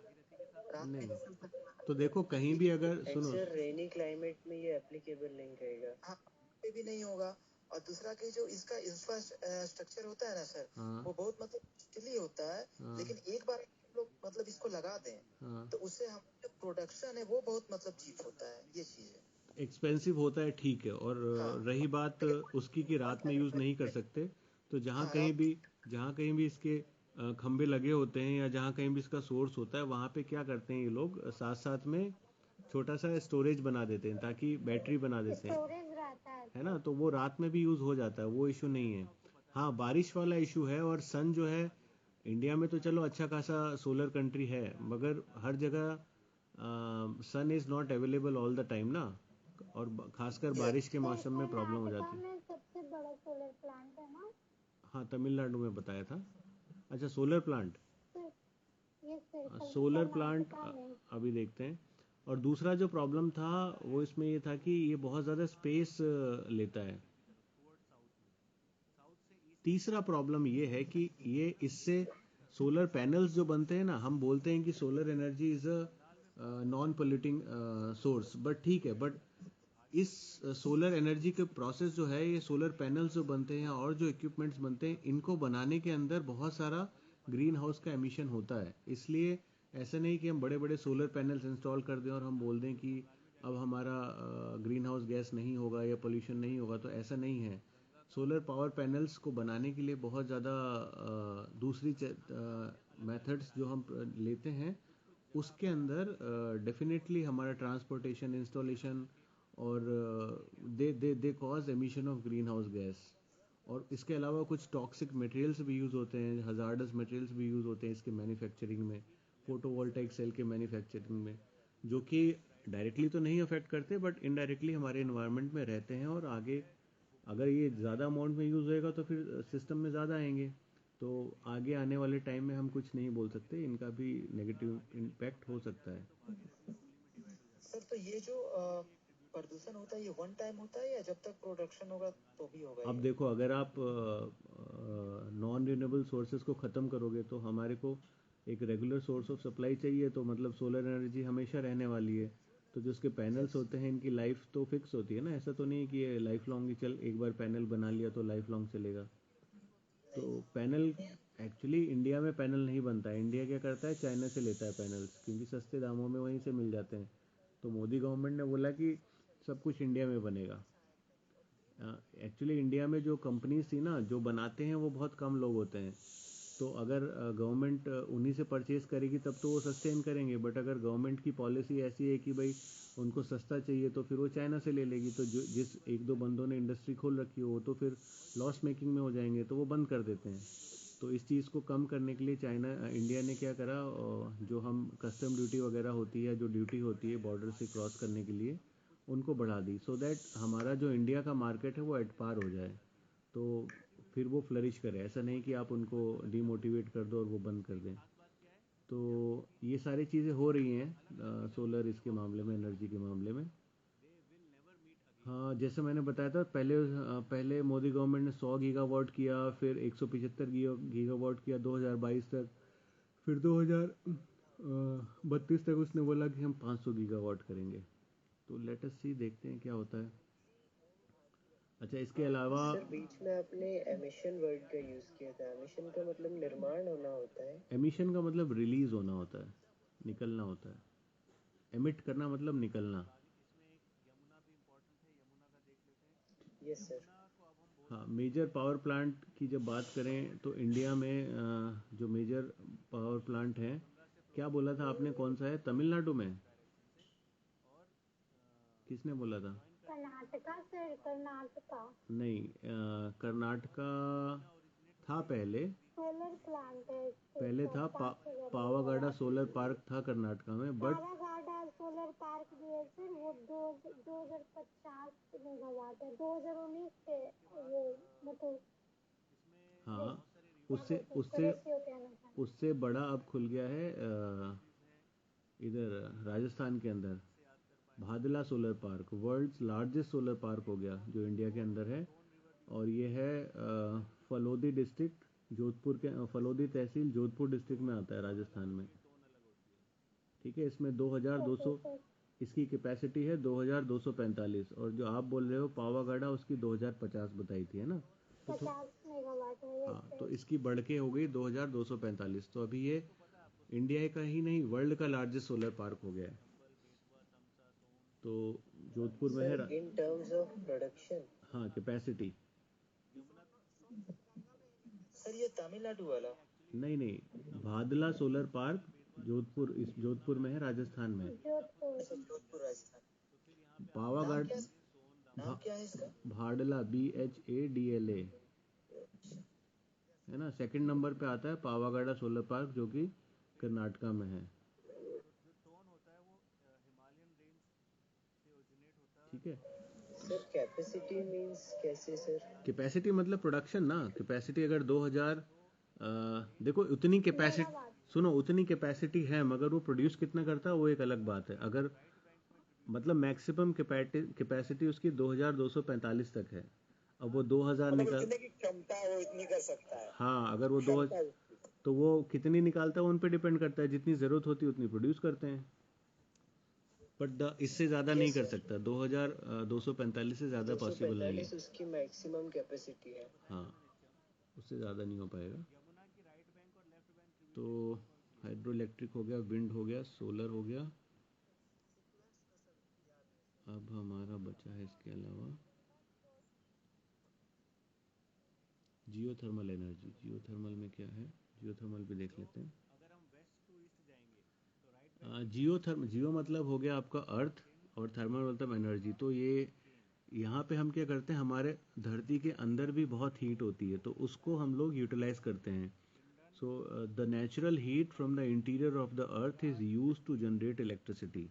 C: रात में
A: नहीं,
C: नहीं मिल सकता।
A: तो देखो कहीं भी अगर
E: एंड
A: सुनो,
E: सर रेनी क्लाइमेट में ये एप्लीकेबल नहीं रहेगा।
C: हाँ, पे भी नहीं होगा। और दूसरा कि जो इसका इंफ्रास्ट्रक्चर होता है ना सर,
A: हाँ
C: वो बहुत मतलब कॉस्टली होता है।
A: हाँ
C: लेकिन एक बार हम लोग मतलब इसको लगा दें
A: हाँ,
C: तो उससे हम जो प्रोडक्शन है वो बहुत मतलब चीप होता है, ये चीज है।
A: एक्सपेंसिव होता है ठीक है, और
C: हाँ,
A: रही बात उसकी कि रात में यूज़ नहीं कर सकते, तो
C: हाँ रात।
A: जहाँ कहीं भी इसके खंबे लगे होते हैं या जहाँ कहीं भी इसका सोर्स होता है, वहाँ पे क्या करते हैं ये लोग, साथ साथ में छोटा सा स्टोरेज बना देते हैं, ताकि बैटरी बना देते हैं,
D: स्टोरेज रहता
A: है ना, तो वो रात में भी यूज़ हो जाता है, वो इशू नहीं है। हाँ, बारिश वाला इशू है, और सन जो है, इंडिया में तो चलो अच्छा खासा सोलर कंट्री है, मगर हर जगह sun is not available all the time ना, और खासकर बारिश के
D: सर,
A: मौसम में प्रॉब्लम हो
D: कर्नाटका
A: जाती है।
D: में सबसे बड़ा सोलर प्लांट है ना
A: हाँ, तमिलनाडु में बताया था। अच्छा, सोलर प्लांट,
D: सर? ये सर
A: सोलर प्लांट
D: कर्नाटका में।
A: अभी देखते हैं। और दूसरा जो प्रॉब्लम था वो इसमें ये था कि ये बहुत ज़्यादा स्पेस लेता है। तीसरा प्रॉब्लम ये है कि ये इससे सोलर पैनल्स जो बनते हैं ना, हम बोलते हैं कि solar energy is a non polluting source, but ठीक है, बट इस सोलर एनर्जी के प्रोसेस जो है, ये सोलर पैनल्स जो बनते हैं और जो इक्विपमेंट्स बनते हैं, इनको बनाने के अंदर बहुत सारा ग्रीन हाउस का एमिशन होता है। इसलिए ऐसा नहीं कि हम बड़े बड़े सोलर पैनल्स इंस्टॉल कर दें और हम बोल दें कि अब हमारा ग्रीन हाउस गैस नहीं होगा या पोल्यूशन नहीं होगा, तो ऐसा नहीं है। सोलर पावर पैनल्स को बनाने के लिए बहुत ज़्यादा दूसरी मेथड्स जो हम लेते हैं, उसके अंदर डेफिनेटली हमारा ट्रांसपोर्टेशन, इंस्टॉलेशन, और they cause emission of green house gas. और इसके अलावा कुछ टॉक्सिक मटेरियल्स भी यूज़ होते हैं, हजार्डस मटेरियल्स भी यूज़ होते हैं इसके मैन्युफैक्चरिंग में, फोटोवोल्टाइक सेल के मैन्युफैक्चरिंग में, जो कि डायरेक्टली तो नहीं अफेक्ट करते, बट इनडायरेक्टली हमारे इन्वायरमेंट में रहते हैं, और आगे अगर ये ज़्यादा अमाउंट में यूज़ होएगा तो फिर सिस्टम में ज़्यादा आएंगे, तो आगे आने वाले टाइम में हम कुछ नहीं बोल सकते, इनका भी नेगेटिव इम्पैक्ट हो सकता है।
C: सर तो ये जो प्रदूषण होता है, ये वन टाइम होता है या जब तक प्रोडक्शन होगा तो भी होगा
A: अब
C: ये?
A: देखो, अगर आप नॉन रिन्यूएबल सोर्सेज को ख़त्म करोगे तो हमारे को एक रेगुलर सोर्स ऑफ सप्लाई चाहिए, तो मतलब सोलर एनर्जी हमेशा रहने वाली है। तो जो उसके पैनल्स
C: यस।
A: होते हैं, इनकी लाइफ तो फिक्स होती है ना, ऐसा तो नहीं कि ये लाइफ लॉन्ग ही चल, एक बार पैनल बना लिया तो लाइफ लॉन्ग चलेगा। तो
C: नहीं।
A: पैनल, एक्चुअली इंडिया में पैनल नहीं बनता है, इंडिया क्या करता है, चाइना से लेता है पैनल्स, क्योंकि सस्ते दामों में वहीं से मिल जाते हैं। तो मोदी गवर्नमेंट ने बोला कि सब कुछ इंडिया में बनेगा। एक्चुअली इंडिया में जो कंपनीज थी ना जो बनाते हैं, वो बहुत कम लोग होते हैं, तो अगर गवर्नमेंट उन्हीं से परचेज करेगी तब तो वो सस्टेन करेंगे, बट अगर गवर्नमेंट की पॉलिसी ऐसी है कि भाई उनको सस्ता चाहिए, तो फिर वो चाइना से ले लेगी, तो जो जिस एक दो बंदों ने इंडस्ट्री खोल रखी हो तो फिर लॉस मेकिंग में हो जाएंगे, तो वो बंद कर देते हैं। तो इस चीज़ को कम करने के लिए इंडिया ने क्या करा, जो हम कस्टम ड्यूटी वगैरह होती है, जो ड्यूटी होती है बॉर्डर से क्रॉस करने के लिए, उनको बढ़ा दी, सो दैट हमारा जो इंडिया का मार्केट है वो एट पार हो जाए, तो फिर वो फ्लरिश करे। ऐसा नहीं कि आप उनको डीमोटिवेट कर दो और वो बंद कर दें। तो ये सारी चीज़ें हो रही हैं सोलर इसके मामले में, एनर्जी के मामले में। हाँ, जैसे मैंने बताया था पहले मोदी गवर्नमेंट ने 100 गीगावाट किया, फिर 175 गीगावाट किया 2022 तक, फिर 2032 तक उसने बोला कि हम 500 गीगावाट करेंगे। तो लेट अस सी, देखते हैं क्या होता है। अच्छा, इसके अलावा
E: सर बीच में आपने एमिशन वर्ड का यूज किया था। एमिशन का मतलब निर्माण होना होता है।
A: एमिशन का मतलब रिलीज होना होता है, निकलना होता है। एमिट करना मतलब निकलना।
E: Yes sir.
A: हाँ, मेजर पावर प्लांट की जब बात करें तो इंडिया में जो मेजर पावर प्लांट है, क्या बोला था आपने, कौन सा है, तमिलनाडु में? किसने बोला था?
D: कर्नाटका सर, कर्नाटका।
A: नहीं, कर्नाटका था पहले।
D: सोलर प्लांट है
A: पहले था पावागढ़ सोलर पार्क था कर्नाटका में, बट
D: पावागढ़ सोलर पार्क जो है सर वो 2050 मेगावाट है, 2019 से वो मतलब
A: हाँ, उससे उससे उससे बड़ा अब खुल गया है इधर राजस्थान के अंदर, Bhadla solar park, world's largest solar park हो गया जो इंडिया के अंदर है। और ये है फलोदी डिस्ट्रिक्ट, जोधपुर के, फलोदी तहसील जोधपुर डिस्ट्रिक्ट में आता है राजस्थान में। ठीक है, इसमें 2200 इसकी कैपेसिटी है, 2245। और जो आप बोल रहे हो पावागढ़, उसकी 2050 बताई थी, है ना? तो
D: 50 मेगावाट है।
A: हाँ, तो इसकी बढ़ के हो गई 2245। तो अभी ये इंडिया का ही नहीं, वर्ल्ड का लार्जेस्ट सोलर पार्क हो गया है। तो जोधपुर में है।
E: Sir in terms of production?
A: हाँ, कैपेसिटी।
C: सर ये तमिलनाडु वाला?
A: नहीं नहीं, भादला सोलर पार्क जोधपुर, इस जोधपुर में है, राजस्थान में।
C: जोधपुर राजस्थान।
A: पावागढ़
C: नाम क्या है इसका?
A: भाडला, BHADLA, है ना। सेकंड नंबर पे आता है पावागढ़ सोलर पार्क, जो कि कर्नाटका में है। ठीक है
E: सर कैपेसिटी मींस कैसे सर?
A: कैपेसिटी मतलब प्रोडक्शन ना। कैपेसिटी अगर 2000, देखो उतनी कैपेसिटी, सुनो, उतनी कैपेसिटी है, मगर वो प्रोड्यूस कितना करता है वो एक अलग बात है। अगर मतलब मैक्सिमम कैपेसिटी उसकी 2245 तक है। अब वो 2000
B: मतलब
A: निकाल,
B: इतने की क्षमता है, वो इतनी कर सकता है।
A: हाँ, अगर वो
B: क्षमता है उसकी।
A: तो वो कितनी निकालता है उन पे डिपेंड करता है। जितनी ज़रूरत होती है उतनी प्रोड्यूस करते हैं, बट इससे ज़्यादा नहीं कर सकता। 2245 से ज़्यादा पॉसिबल नहीं है।
E: 245 उसकी मैक्सिमम कैपेसिटी है।
A: हाँ, उससे ज़्यादा नहीं हो पाएगा। तो हाइड्रो इलेक्ट्रिक हो गया, विंड हो गया, सोलर हो गया। अब हमारा बचा है इसके अलावा जियोथर्मल एनर्जी। जियोथर्मल में क्या है, जियोथर्मल भी देख लेते हैं। जियो मतलब हो गया आपका अर्थ, और थर्मल मतलब एनर्जी। तो ये यहाँ पे हम क्या करते हैं, हमारे धरती के अंदर भी बहुत हीट होती है, तो उसको हम लोग यूटिलाइज करते हैं। So the natural heat from the interior of the earth is use to generate electricity.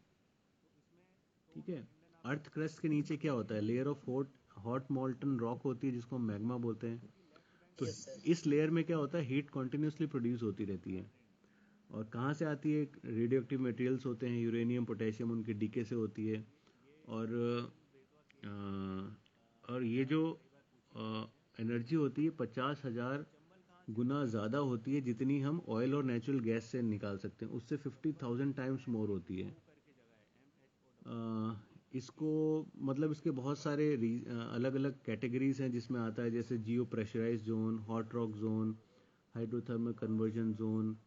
A: ठीक है, अर्थ क्रस्ट के नीचे क्या होता है, layer of hot molten rock होती है, जिसको हम मैग्मा बोलते हैं। तो इस लेयर में क्या होता है, हीट कॉन्टिन्यूसली प्रोड्यूस होती रहती है। और कहाँ से आती है, रेडियो एक्टिव मटेरियल्स होते हैं, यूरेनियम, पोटेशियम, उनके डीके से होती है। और और ये जो एनर्जी होती है 50,000 गुना ज़्यादा होती है जितनी हम ऑयल और नेचुरल गैस से निकाल सकते हैं, उससे 50,000 टाइम्स मोर होती है। इसको मतलब इसके बहुत सारे अलग अलग कैटेगरीज हैं जिसमें आता है, जैसे geo pressurise zone, hot rock zone, hydrothermal conversion zone.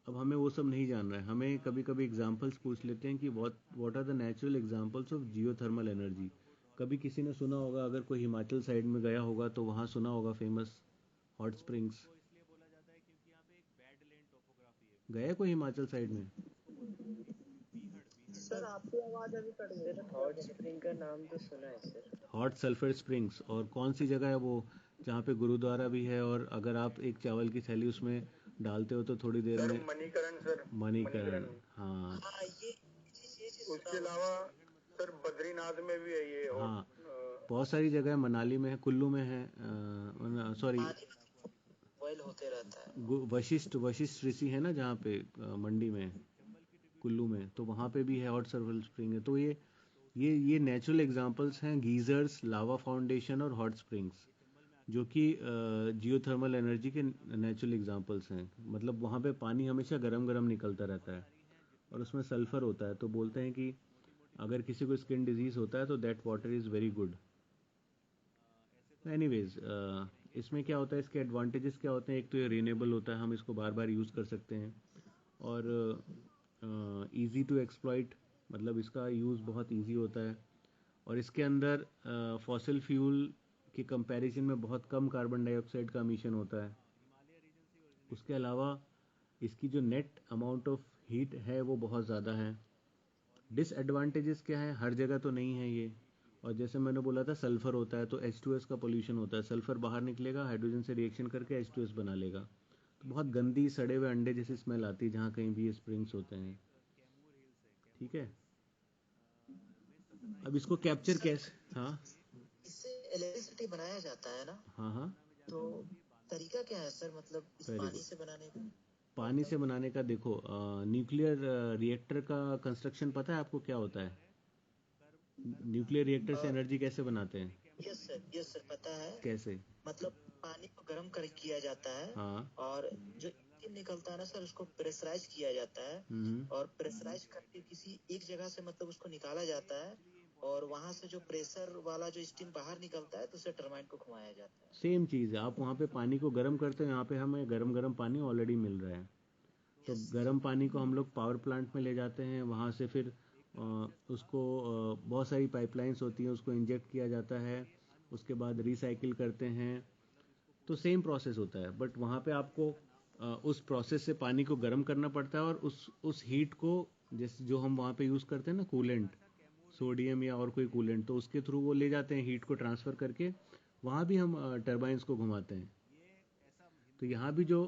A: अब हमें वो सब नहीं जानना है, हमें कभी कभी एग्जांपल्स पूछ लेते हैं कि what are the natural examples of geothermal energy. कभी किसी ने सुना होगा, अगर कोई हिमाचल साइड में गया होगा तो वहाँ सुना होगा फेमस हॉट स्प्रिंग्स। गया कोई हिमाचल साइड में?
C: सर आपकी आवाज अभी कट गई।
E: हॉट स्प्रिंग का नाम तो सुना है सर।
A: Hot sulphur springs. और कौन सी जगह है वो, जहाँ पे गुरुद्वारा भी है, और अगर आप एक चावल की थैली उसमें डालते हो तो थोड़ी देर
B: सर
A: में
B: मणिकरण, सर
A: मणिकरण। हाँ,
C: हाँ ये चीज
B: उसके अलावा सर बद्रीनाथ में भी है ये।
A: हाँ, बहुत सारी जगह है, मनाली में है, कुल्लू में है, सॉरी
C: बॉयल होते रहता है।
A: वशिष्ठ वशिष्ठ ऋषि है ना जहाँ पे, मंडी में, कुल्लू में, तो वहाँ पे भी है हॉट सल्फर स्प्रिंग है। तो ये नेचुरल एग्जांपल्स हैं, गीजर्स, लावा फाउंडेशन और हॉट स्प्रिंग्स, जो कि जियोथर्मल एनर्जी के नेचुरल एग्जांपल्स हैं। मतलब वहाँ पे पानी हमेशा गरम गरम निकलता रहता है और उसमें सल्फर होता है। तो बोलते हैं कि अगर किसी को स्किन डिजीज़ होता है तो that water is very good. Anyways, इसमें क्या होता है, इसके एडवांटेजेस क्या होते हैं, एक तो ये रीनेबल होता है, हम इसको बार बार यूज़ कर सकते हैं। और इजी टू एक्सप्लॉइट, मतलब इसका यूज़ बहुत इजी होता है। और इसके अंदर फॉसिल फ्यूल के कंपैरिजन में बहुत कम कार्बन डाइऑक्साइड का एमिशन होता है। उसके अलावा इसकी जो नेट अमाउंट ऑफ हीट है वो बहुत ज़्यादा है। डिसएडवांटेजेस क्या है, हर जगह तो नहीं है ये। और जैसे मैंने बोला था सल्फ़र होता है तो H2S का पोल्यूशन होता है, सल्फ़र बाहर निकलेगा, हाइड्रोजन से रिएक्शन करके H2S बना लेगा, तो बहुत गंदी सड़े हुए अंडे जैसी स्मेल आती है जहाँ कहीं भी ये स्प्रिंग्स होते हैं। ठीक है, अब इसको कैप्चर कैसे, हाँ
C: इससे इलेक्ट्रिसिटी बनाया जाता है ना?
A: हाँ हाँ।
C: तो तरीका क्या है सर, मतलब इस
A: वेरी
C: पानी
A: गुड।
C: से बनाने का?
A: पानी से बनाने का देखो, न्यूक्लियर रिएक्टर का कंस्ट्रक्शन पता है आपको क्या होता है? न्यूक्लियर रिएक्टर से एनर्जी कैसे बनाते हैं?
C: यस सर पता है।
A: कैसे?
C: मतलब पानी को गर्म कर किया जाता है,
A: हाँ।
C: और जो इंजन निकलता है ना सर, उसको प्रेशराइज किया जाता है, और प्रेशराइज करके किसी एक जगह से मतलब उसको निकाला जाता है, और वहां से जो प्रेशर वाला जो स्टीम बाहर निकलता है तो उसे टरबाइन को घुमाया जाता है।
A: सेम चीज़ है, आप वहाँ पे पानी को गर्म करते हैं, यहाँ पे हमें गरम गरम पानी ऑलरेडी मिल रहा है। तो गर्म पानी को हम लोग पावर प्लांट में ले जाते हैं, वहाँ से फिर उसको बहुत सारी पाइपलाइंस होती हैं, उसको इंजेक्ट किया जाता है, उसके बाद रिसाइकिल करते हैं। तो सेम प्रोसेस होता है, बट वहाँ पे आपको उस प्रोसेस से पानी को गर्म करना पड़ता है, और उस हीट को, जैसे जो हम वहाँ पे यूज़ करते हैं ना कूलेंट, सोडियम या और कोई कूलेंट, तो उसके थ्रू वो ले जाते हैं हीट को ट्रांसफ़र करके, वहाँ भी हम टरबाइंस को घुमाते हैं। तो यहाँ भी जो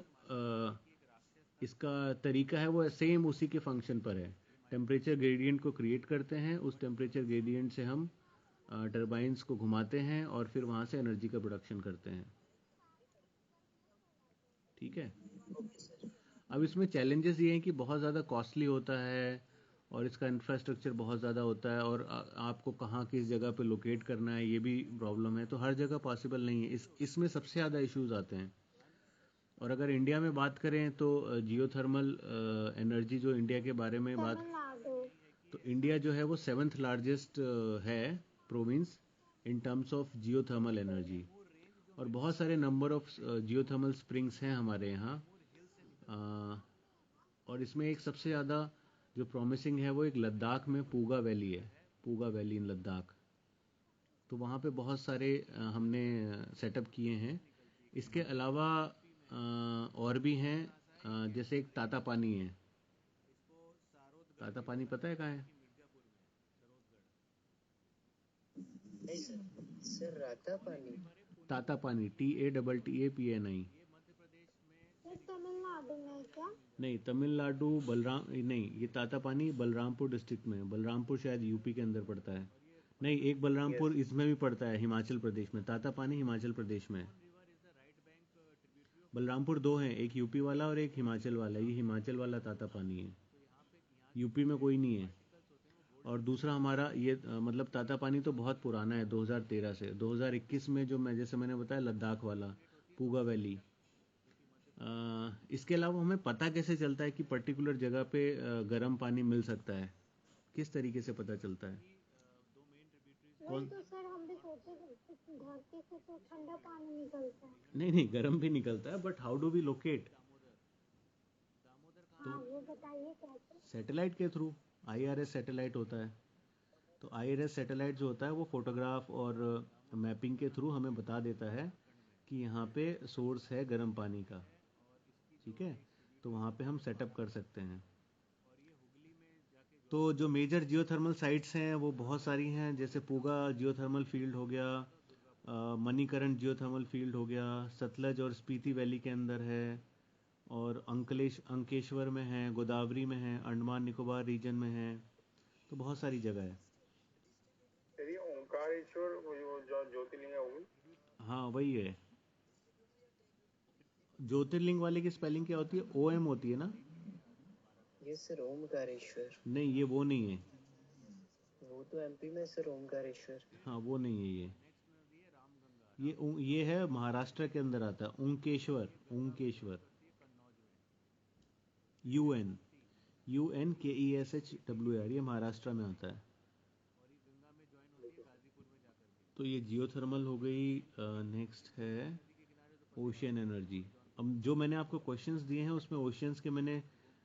A: इसका तरीका है वो सेम उसी के फंक्शन पर है। टेम्परेचर ग्रेडियंट को क्रिएट करते हैं, उस टेम्परेचर ग्रेडियंट से हम टरबाइंस को घुमाते हैं और फिर वहाँ से एनर्जी का प्रोडक्शन करते हैं। ठीक है। अब इसमें चैलेंजेस ये हैं कि बहुत ज़्यादा कॉस्टली होता है, और इसका इंफ्रास्ट्रक्चर बहुत ज़्यादा होता है, और आपको कहाँ किस जगह पे लोकेट करना है ये भी प्रॉब्लम है, तो हर जगह पॉसिबल नहीं है। इसमें सबसे ज़्यादा इश्यूज आते हैं। और अगर इंडिया में बात करें तो जियोथर्मल एनर्जी जो इंडिया के बारे में बात,
D: तमिलनाडु।
A: तो इंडिया जो है वो 7th लार्जेस्ट है province in terms of geothermal energy, और बहुत सारे नंबर ऑफ जियोथर्मल स्प्रिंग्स हैं हमारे यहाँ। और इसमें एक सबसे ज़्यादा जो प्रॉमिसिंग है वो एक लद्दाख में पूगा वैली है, पूगा वैली इन लद्दाख। तो वहाँ पे बहुत सारे हमने सेटअप किए हैं। इसके अलावा और भी हैं, जैसे एक ताता पानी है। ताता पानी पता है कहाँ है?
E: नहीं सर राता पानी।
A: ताता पानी TATTAPNI।
D: ये तमिलनाडु में है क्या?
A: नहीं, तमिलनाडु नहीं, ये ताता पानी बलरामपुर डिस्ट्रिक्ट में है। बलरामपुर शायद यूपी के अंदर पड़ता है। नहीं, एक बलरामपुर इसमें भी पड़ता है, हिमाचल प्रदेश में। ताता पानी हिमाचल प्रदेश में है। बलरामपुर दो हैं, एक यूपी वाला और एक हिमाचल वाला। ये हिमाचल वाला ताता पानी है, यूपी में कोई नहीं है। और दूसरा हमारा ये मतलब ताता पानी तो बहुत पुराना है, 2013 से 2021 में जो जैसे मैंने बताया लद्दाख वाला पूगा वैली। इसके अलावा हमें पता कैसे चलता है कि पर्टिकुलर जगह पे गर्म पानी मिल सकता है? किस तरीके से पता चलता है?
D: वही तो सर हम भी सोचे धरती से तो ठंडा पानी निकलता है।
A: नहीं, गर्म भी निकलता है, but how do we locate?
D: हाँ वो बताइए कैसे?
A: सैटेलाइट के थ्रू, IRS सैटेलाइट होता है। तो IRS सैटेलाइट जो होता है वो फोटोग्राफ और मैपिंग के थ्रू हमें बता देता है कि यहाँ पे सोर्स है गर्म पानी का। ठीक है, तो वहाँ पे हम सेटअप कर सकते हैं। तो जो मेजर जियोथर्मल साइट्स हैं वो बहुत सारी हैं, जैसे पूगा जियोथर्मल फील्ड हो गया, मणिकरण जियोथर्मल फील्ड हो गया, सतलज और स्पीति वैली के अंदर है, और अंकेश्वर में है, गोदावरी में है, अंडमान निकोबार रीजन में है। तो बहुत सारी जगह है।
B: तेरी ओंकारेश्वर वो जो ज्योतिर्लिंग है वो?
A: हाँ वही है। ज्योतिर्लिंग वाले की स्पेलिंग क्या होती है? OM होती है ना?
E: ये सर ओमकारेश्वर।
A: नहीं, ये वो नहीं है।
E: वो तो MP में सर ओमकारेश्वर।
A: हाँ वो नहीं है ये है महाराष्ट्र के अंदर आता है, ओंकेश्वर। ओंकेश्वर UNKESHWR, ये महाराष्ट्र में आता है। तो ये जियोथर्मल हो गई। नेक्स्ट है ओशियन एनर्जी। अब जो मैंने आपको क्वेश्चंस दिए हैं उसमें ओशियंस के मैंने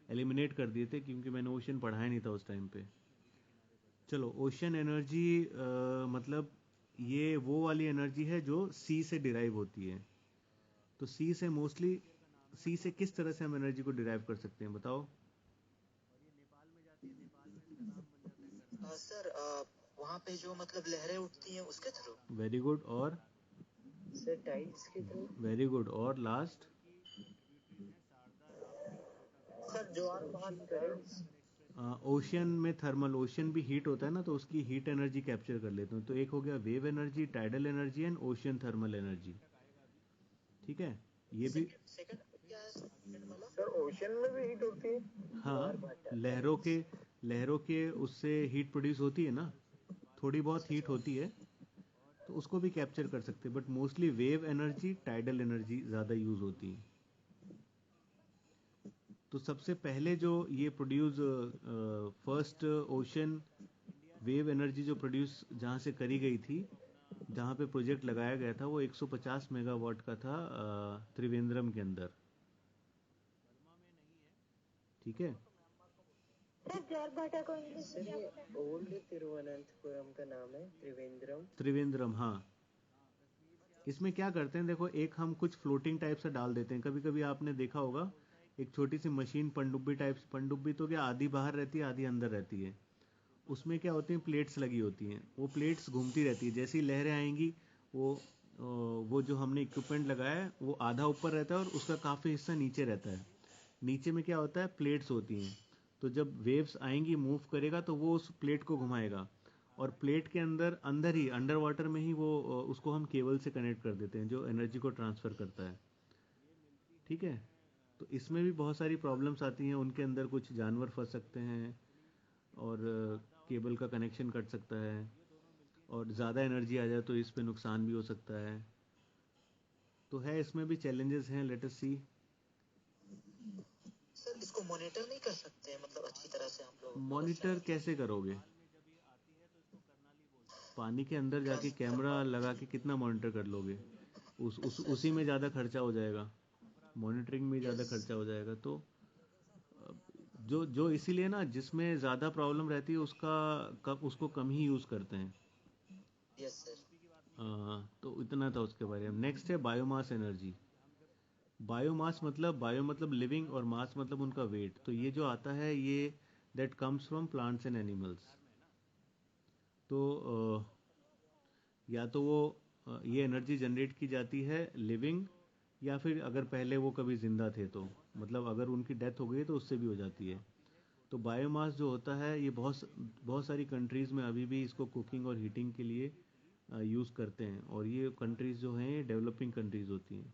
A: एलिमिनेट कर दिए थे, क्योंकि मैंने ओशियन पढ़ाया नहीं था उस टाइम पे। चलो, ओशन एनर्जी मतलब ये वो वाली एनर्जी है जो सी से डिराइव होती है। तो सी से मोस्टली, सी से किस तरह से हम एनर्जी को डिराइव कर सकते हैं बताओ?
C: सर वहाँ पे जो मतलब लहरें उठती हैं उसके थ्रू।
A: Very good. और
E: सर टाइड्स के थ्रू।
A: Very good. और लास्ट?
C: सर ज्वार भाटा
E: टाइड्स।
A: ओशियन में थर्मल, ओशियन भी हीट होता है ना, तो उसकी हीट एनर्जी कैप्चर कर लेते हैं। तो एक हो गया wave energy, tidal energy and ocean thermal energy. ठीक है, ये भी।
C: सेकंड क्या है सेकंड वाला?
B: सर ओशन में भी हीट होती है?
A: हाँ,
E: ज्वार भाटा
A: लहरों के उससे हीट प्रोड्यूस होती है ना, थोड़ी बहुत हीट होती है, तो उसको भी कैप्चर कर सकते हैं। But mostly wave energy, tidal energy ज़्यादा यूज़ होती है। तो सबसे पहले जो ये produce first ocean wave energy जो प्रोड्यूस जहाँ से करी गई थी, जहाँ पे प्रोजेक्ट लगाया गया था, वो 150 मेगावाट का था त्रिवेंद्रम के अंदर। ठीक है।
D: सर ज्वारभाटा को इंग्लिश में
E: सर
D: क्या
E: ये
D: बोलते हैं?
E: ओल्ड तिरुवनंतपुरम का नाम है त्रिवेंद्रम।
A: त्रिवेंद्रम, हाँ। इसमें क्या करते हैं, देखो, एक हम कुछ फ्लोटिंग टाइप से डाल देते हैं। कभी कभी आपने देखा होगा एक छोटी सी मशीन, पनडुब्बी टाइप। पनडुब्बी तो क्या, आधी बाहर रहती है आधी अंदर रहती है। उसमें क्या होती है, प्लेट्स लगी होती हैं। वो प्लेट्स घूमती रहती है, जैसी लहरें आएंगी वो जो हमने इक्विपमेंट लगाया है वो आधा ऊपर रहता है और उसका काफ़ी हिस्सा नीचे रहता है। नीचे में क्या होता है, प्लेट्स होती हैं। तो जब वेव्स आएंगी, मूव करेगा, तो वो उस प्लेट को घुमाएगा। और प्लेट के अंदर अंदर ही, अंडर वाटर में ही, वो उसको हम केबल से कनेक्ट कर देते हैं जो एनर्जी को ट्रांसफ़र करता है। ठीक है। तो इसमें भी बहुत सारी प्रॉब्लम्स आती हैं। उनके अंदर कुछ जानवर फंस सकते हैं और केबल का कनेक्शन कट सकता है, और ज़्यादा एनर्जी आ जाए तो इस पे नुकसान भी हो सकता है। तो है, इसमें भी चैलेंजेस हैं। लेट अस सी।
C: सर इसको मॉनिटर नहीं कर सकते मतलब अच्छी तरह से हम लोग
A: मॉनिटर कैसे करोगे? पानी के अंदर जाके कैमरा लगा के कितना मॉनिटर कर लोगे? उसी में ज़्यादा खर्चा हो जाएगा, मॉनिटरिंग में ज़्यादा खर्चा हो जाएगा। तो जो जो इसीलिए ना, जिसमें ज़्यादा प्रॉब्लम रहती है उसको कम ही यूज़ करते हैं।
C: Yes sir.
A: तो इतना था उसके बारे में। नेक्स्ट है बायोमास एनर्जी। बायो मतलब लिविंग, और मास मतलब उनका वेट। तो ये जो आता है, ये that comes from plants and animals. तो या तो वो ये एनर्जी जनरेट की जाती है लिविंग, या फिर अगर पहले वो कभी ज़िंदा थे तो, मतलब अगर उनकी डेथ हो गई तो उससे भी हो जाती है। तो बायोमास जो होता है, ये बहुत बहुत सारी कंट्रीज़ में अभी भी इसको कुकिंग और हीटिंग के लिए यूज़ करते हैं। और ये कंट्रीज़ जो हैं, ये डेवलपिंग कंट्रीज़ होती हैं।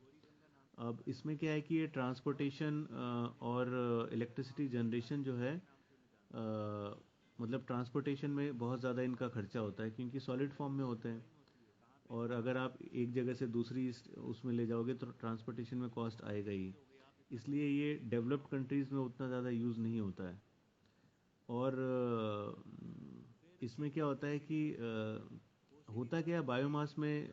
A: अब इसमें क्या है कि ये ट्रांसपोर्टेशन और इलेक्ट्रिसिटी जनरेशन जो है, मतलब ट्रांसपोर्टेशन में बहुत ज़्यादा इनका खर्चा होता है, क्योंकि सॉलिड फॉर्म में होते हैं। और अगर आप एक जगह से दूसरी उसमें ले जाओगे तो ट्रांसपोर्टेशन में कॉस्ट आएगा ही। इसलिए ये डेवलप्ड कंट्रीज़ में उतना ज़्यादा यूज़ नहीं होता है। और इसमें क्या होता है कि होता क्या है बायोमास में,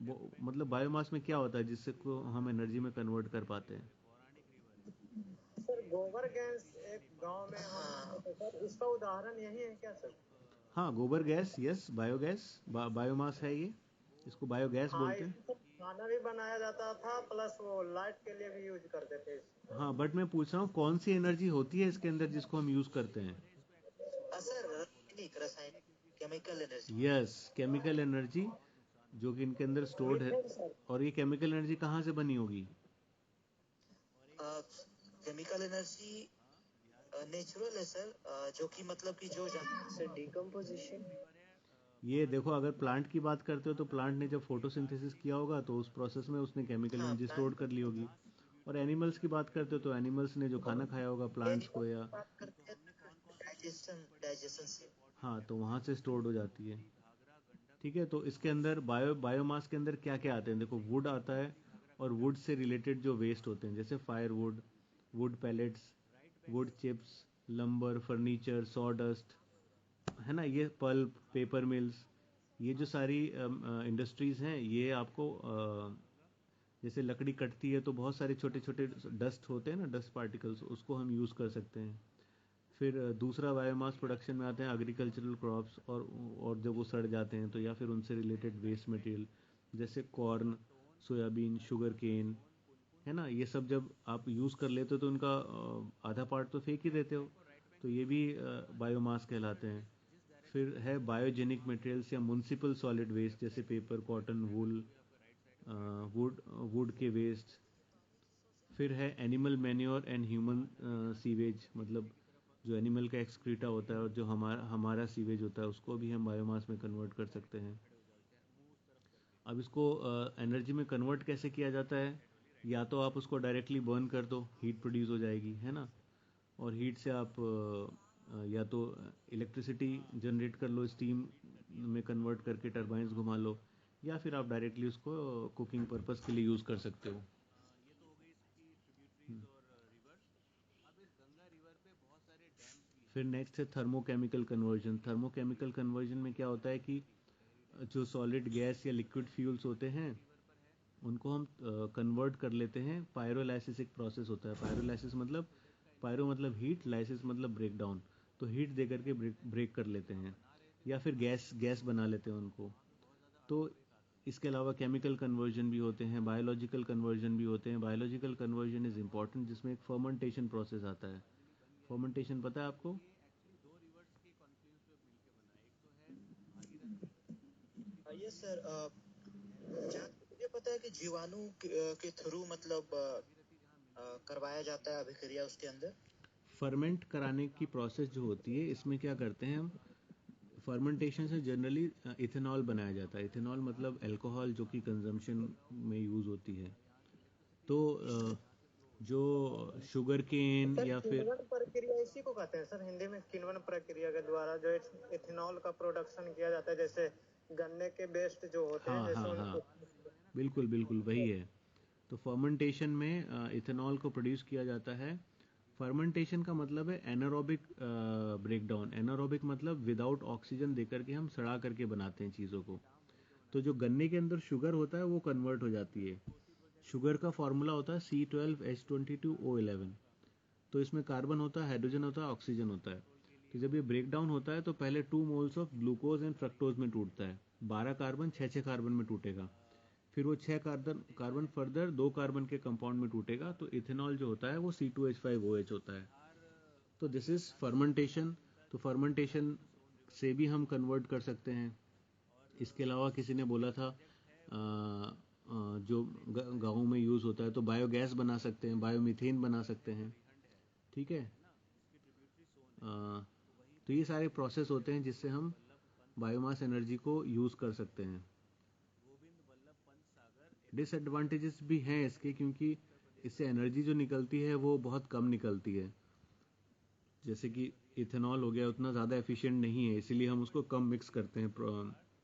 A: मतलब बायोमास में क्या होता है जिससे को हम एनर्जी में कन्वर्ट कर पाते हैं?
B: सर गोबर गैस एक गांव में हम तो सर इसका उदाहरण यही है क्या सर?
A: हाँ, गोबर गैस, यस, बायोगैस, बायोमास है ये। इसको बायोगैस
B: हाँ
A: बोलते हैं।
B: इससे खाना भी बनाया जाता था प्लस वो लाइट के लिए भी यूज करते थे इसको।
A: हाँ, बट मैं पूछ रहा हूँ कौन सी एनर्जी होती है इसके अंदर जिसको हम यूज़ करते हैं?
C: सर रासायनिक chemical energy.
A: Yes, chemical energy, जो कि इनके अंदर स्टोर्ड है।
B: Methane sir.
A: और ये केमिकल एनर्जी कहाँ से बनी होगी?
C: केमिकल एनर्जी नेचुरल है सर, जो कि मतलब कि जो
E: सर डिकम्पोजिशन।
A: ये देखो, अगर प्लांट की बात करते हो तो प्लांट ने जब फोटोसिंथेसिस किया होगा तो उस प्रोसेस में उसने केमिकल
C: हाँ
A: एनर्जी स्टोर
C: प्लांट
A: कर ली होगी। और एनिमल्स की बात करते हो तो एनिमल्स ने जो खाना खाया होगा प्लांट्स को,
C: एनिमल
A: या
C: की बात करते हैं डाइजेशन डाइजेशन से।
A: हाँ, तो वहाँ से स्टोर्ड हो जाती है। ठीक है। तो इसके अंदर बायोमास के अंदर क्या क्या आते हैं, देखो, वुड आता है, और वुड से रिलेटेड जो वेस्ट होते हैं, जैसे firewood, wood pallets, wood chips, lumber, furniture, sawdust, है ना, ये पल्प, पेपर मिल्स, ये जो सारी इंडस्ट्रीज़ हैं, ये आपको जैसे लकड़ी कटती है तो बहुत सारे छोटे छोटे डस्ट होते हैं ना, डस्ट पार्टिकल्स, उसको हम यूज़ कर सकते हैं। फिर दूसरा बायोमास प्रोडक्शन में आते हैं एग्रीकल्चरल क्रॉप्स, और जब वो सड़ जाते हैं तो, या फिर उनसे रिलेटेड वेस्ट मटेरियल जैसे कॉर्न, सोयाबीन, शुगर केन, है ना, ये सब जब आप यूज़ कर लेते हो तो उनका आधा पार्ट तो फेंक ही देते हो, तो ये भी बायोमास कहलाते हैं। फिर है बायोजेनिक मटेरियल्स या म्युनिसिपल सॉलिड वेस्ट जैसे पेपर, कॉटन, वूल, वुड के वेस्ट। फिर है animal manure and human sewage, मतलब जो एनिमल का एक्सक्रीटा होता है और जो हमारा सीवेज होता है उसको भी हम बायोमास में कन्वर्ट कर सकते हैं। अब इसको एनर्जी में कन्वर्ट कैसे किया जाता है? या तो आप उसको डायरेक्टली बर्न कर दो, हीट प्रोड्यूस हो जाएगी, है ना, और हीट से आप या तो इलेक्ट्रिसिटी जनरेट कर लो, स्टीम में कन्वर्ट करके टरबाइंस घुमा लो, या फिर आप डायरेक्टली उसको कुकिंग पर्पस के लिए यूज़ कर सकते हो। फिर नेक्स्ट है थर्मोकेमिकल कन्वर्जन। थर्मोकेमिकल कन्वर्जन में क्या होता है कि जो सॉलिड गैस या लिक्विड फ्यूल्स होते हैं उनको हम कन्वर्ट कर लेते हैं। पायरोलाइसिस एक प्रोसेस होता है। पायरोलाइसिस मतलब, पायरो मतलब हीट, लाइसिस मतलब ब्रेक डाउन, तो हीट दे करके ब्रेक कर लेते हैं, या फिर गैस बना लेते हैं उनको। तो इसके अलावा केमिकल कन्वर्जन भी होते हैं, बायोलॉजिकल कन्वर्जन भी होते हैं। बायोलॉजिकल कन्वर्जन इज़ इम्पॉर्टेंट, जिसमें एक फर्मेंटेशन प्रोसेस आता है। फर्मेंटेशन पता है आपको?
C: ये सर जहाँ तक मुझे पता है कि जीवाणु के थ्रू मतलब करवाया जाता है अभिक्रिया उसके अंदर।
A: फर्मेंट कराने की प्रोसेस जो होती है, इसमें क्या करते हैं हम, फर्मेंटेशन से जनरली इथेनॉल बनाया जाता है। इथेनॉल मतलब अल्कोहल जो कि कंजम्पशन में यूज़ होती है। तो जो शुगर केन
B: सर
A: या फिर,
B: किण्वन प्रक्रिया इसी को कहते हैं सर, हिंदी में किण्वन प्रक्रिया के द्वारा जो इथेनॉल का प्रोडक्शन किया जाता है, जैसे गन्ने के बेस्ट जो होते हैं
A: हाँ
B: जैसे
A: हाँ हाँ,
B: उनको।
A: बिल्कुल बिल्कुल वही है। तो फर्मेंटेशन में इथेनॉल को प्रोड्यूस किया जाता है। फर्मेंटेशन का मतलब है एनारोबिक ब्रेकडाउन। एनारोबिक मतलब विदाउट ऑक्सीजन देकर के हम सड़ा करके बनाते हैं चीज़ों को। तो जो गन्ने के अंदर शुगर होता है वो कन्वर्ट हो जाती है। शुगर का फॉर्मूला होता है C12H22O11। तो इसमें कार्बन होता है, हाइड्रोजन होता है, ऑक्सीजन होता है। तो जब ये ब्रेक डाउन होता है तो पहले 2 moles of glucose and fructose में टूटता है। 12 कार्बन 6 कार्बन में टूटेगा। फिर वो 6 कार्बन फर्दर 2 कार्बन के कंपाउंड में टूटेगा, तो इथेनॉल जो होता है वो C2H5OH होता है। तो दिस इज फर्मेंटेशन। तो फर्मेंटेशन से भी हम कन्वर्ट कर सकते हैं। इसके अलावा किसी ने बोला था जो गाँव में यूज़ होता है, तो बायोगैस बना सकते हैं, बायोमीथेन बना सकते हैं, ठीक है। तो ये सारे प्रोसेस होते हैं जिससे हम बायोमास एनर्जी को यूज़ कर सकते हैं। डिसएडवांटेजेस भी हैं इसके, क्योंकि इससे एनर्जी जो निकलती है वो बहुत कम निकलती है। जैसे कि इथेनॉल हो गया, उतना ज़्यादा एफिशिएंट नहीं है, इसीलिए हम उसको कम मिक्स करते हैं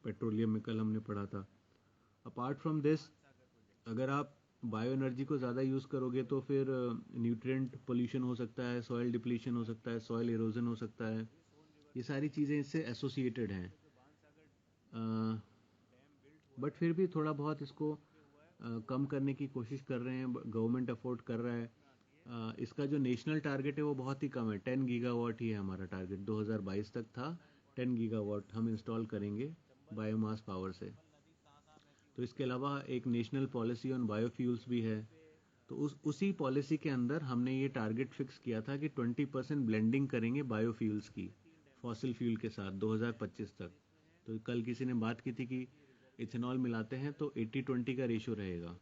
A: पेट्रोलियम में, कल हमने पढ़ा था। अपार्ट फ्रॉम दिस, अगर आप बायो एनर्जी को ज़्यादा यूज़ करोगे तो फिर न्यूट्रिएंट पोल्यूशन हो सकता है, सॉइल डिप्लीशन हो सकता है, सॉइल इरोजन हो सकता है। ये सारी चीज़ें इससे एसोसिएटेड हैं। बट फिर भी थोड़ा बहुत इसको कम करने की कोशिश कर रहे हैं, गवर्नमेंट अफोर्ड कर रहा है। इसका जो नेशनल टारगेट है वो बहुत ही कम है, 10 गीगावाट ही है हमारा टारगेट। 2022 तक था 10 गीगावाट हम इंस्टॉल करेंगे बायोमास पावर से। तो इसके अलावा एक नेशनल पॉलिसी ऑन बायोफ्यूल्स भी है। तो उसी पॉलिसी के अंदर हमने ये टारगेट फिक्स किया था कि 20% ब्लेंडिंग करेंगे बायोफ्यूल्स की फॉसिल फ्यूल के साथ 2025 तक। तो कल किसी ने बात की थी कि इथेनॉल मिलाते हैं तो 80-20 का रेशो रहेगा।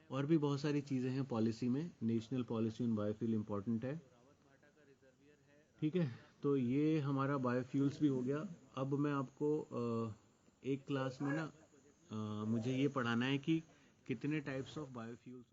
A: और भी बहुत सारी चीज़ें हैं पॉलिसी में। National policy on biofuel important है, ठीक है। तो ये हमारा बायोफ्यूल्स भी हो गया। अब मैं आपको एक क्लास में ना मुझे ये पढ़ाना है कि कितने टाइप्स ऑफ बायोफ्यूल्स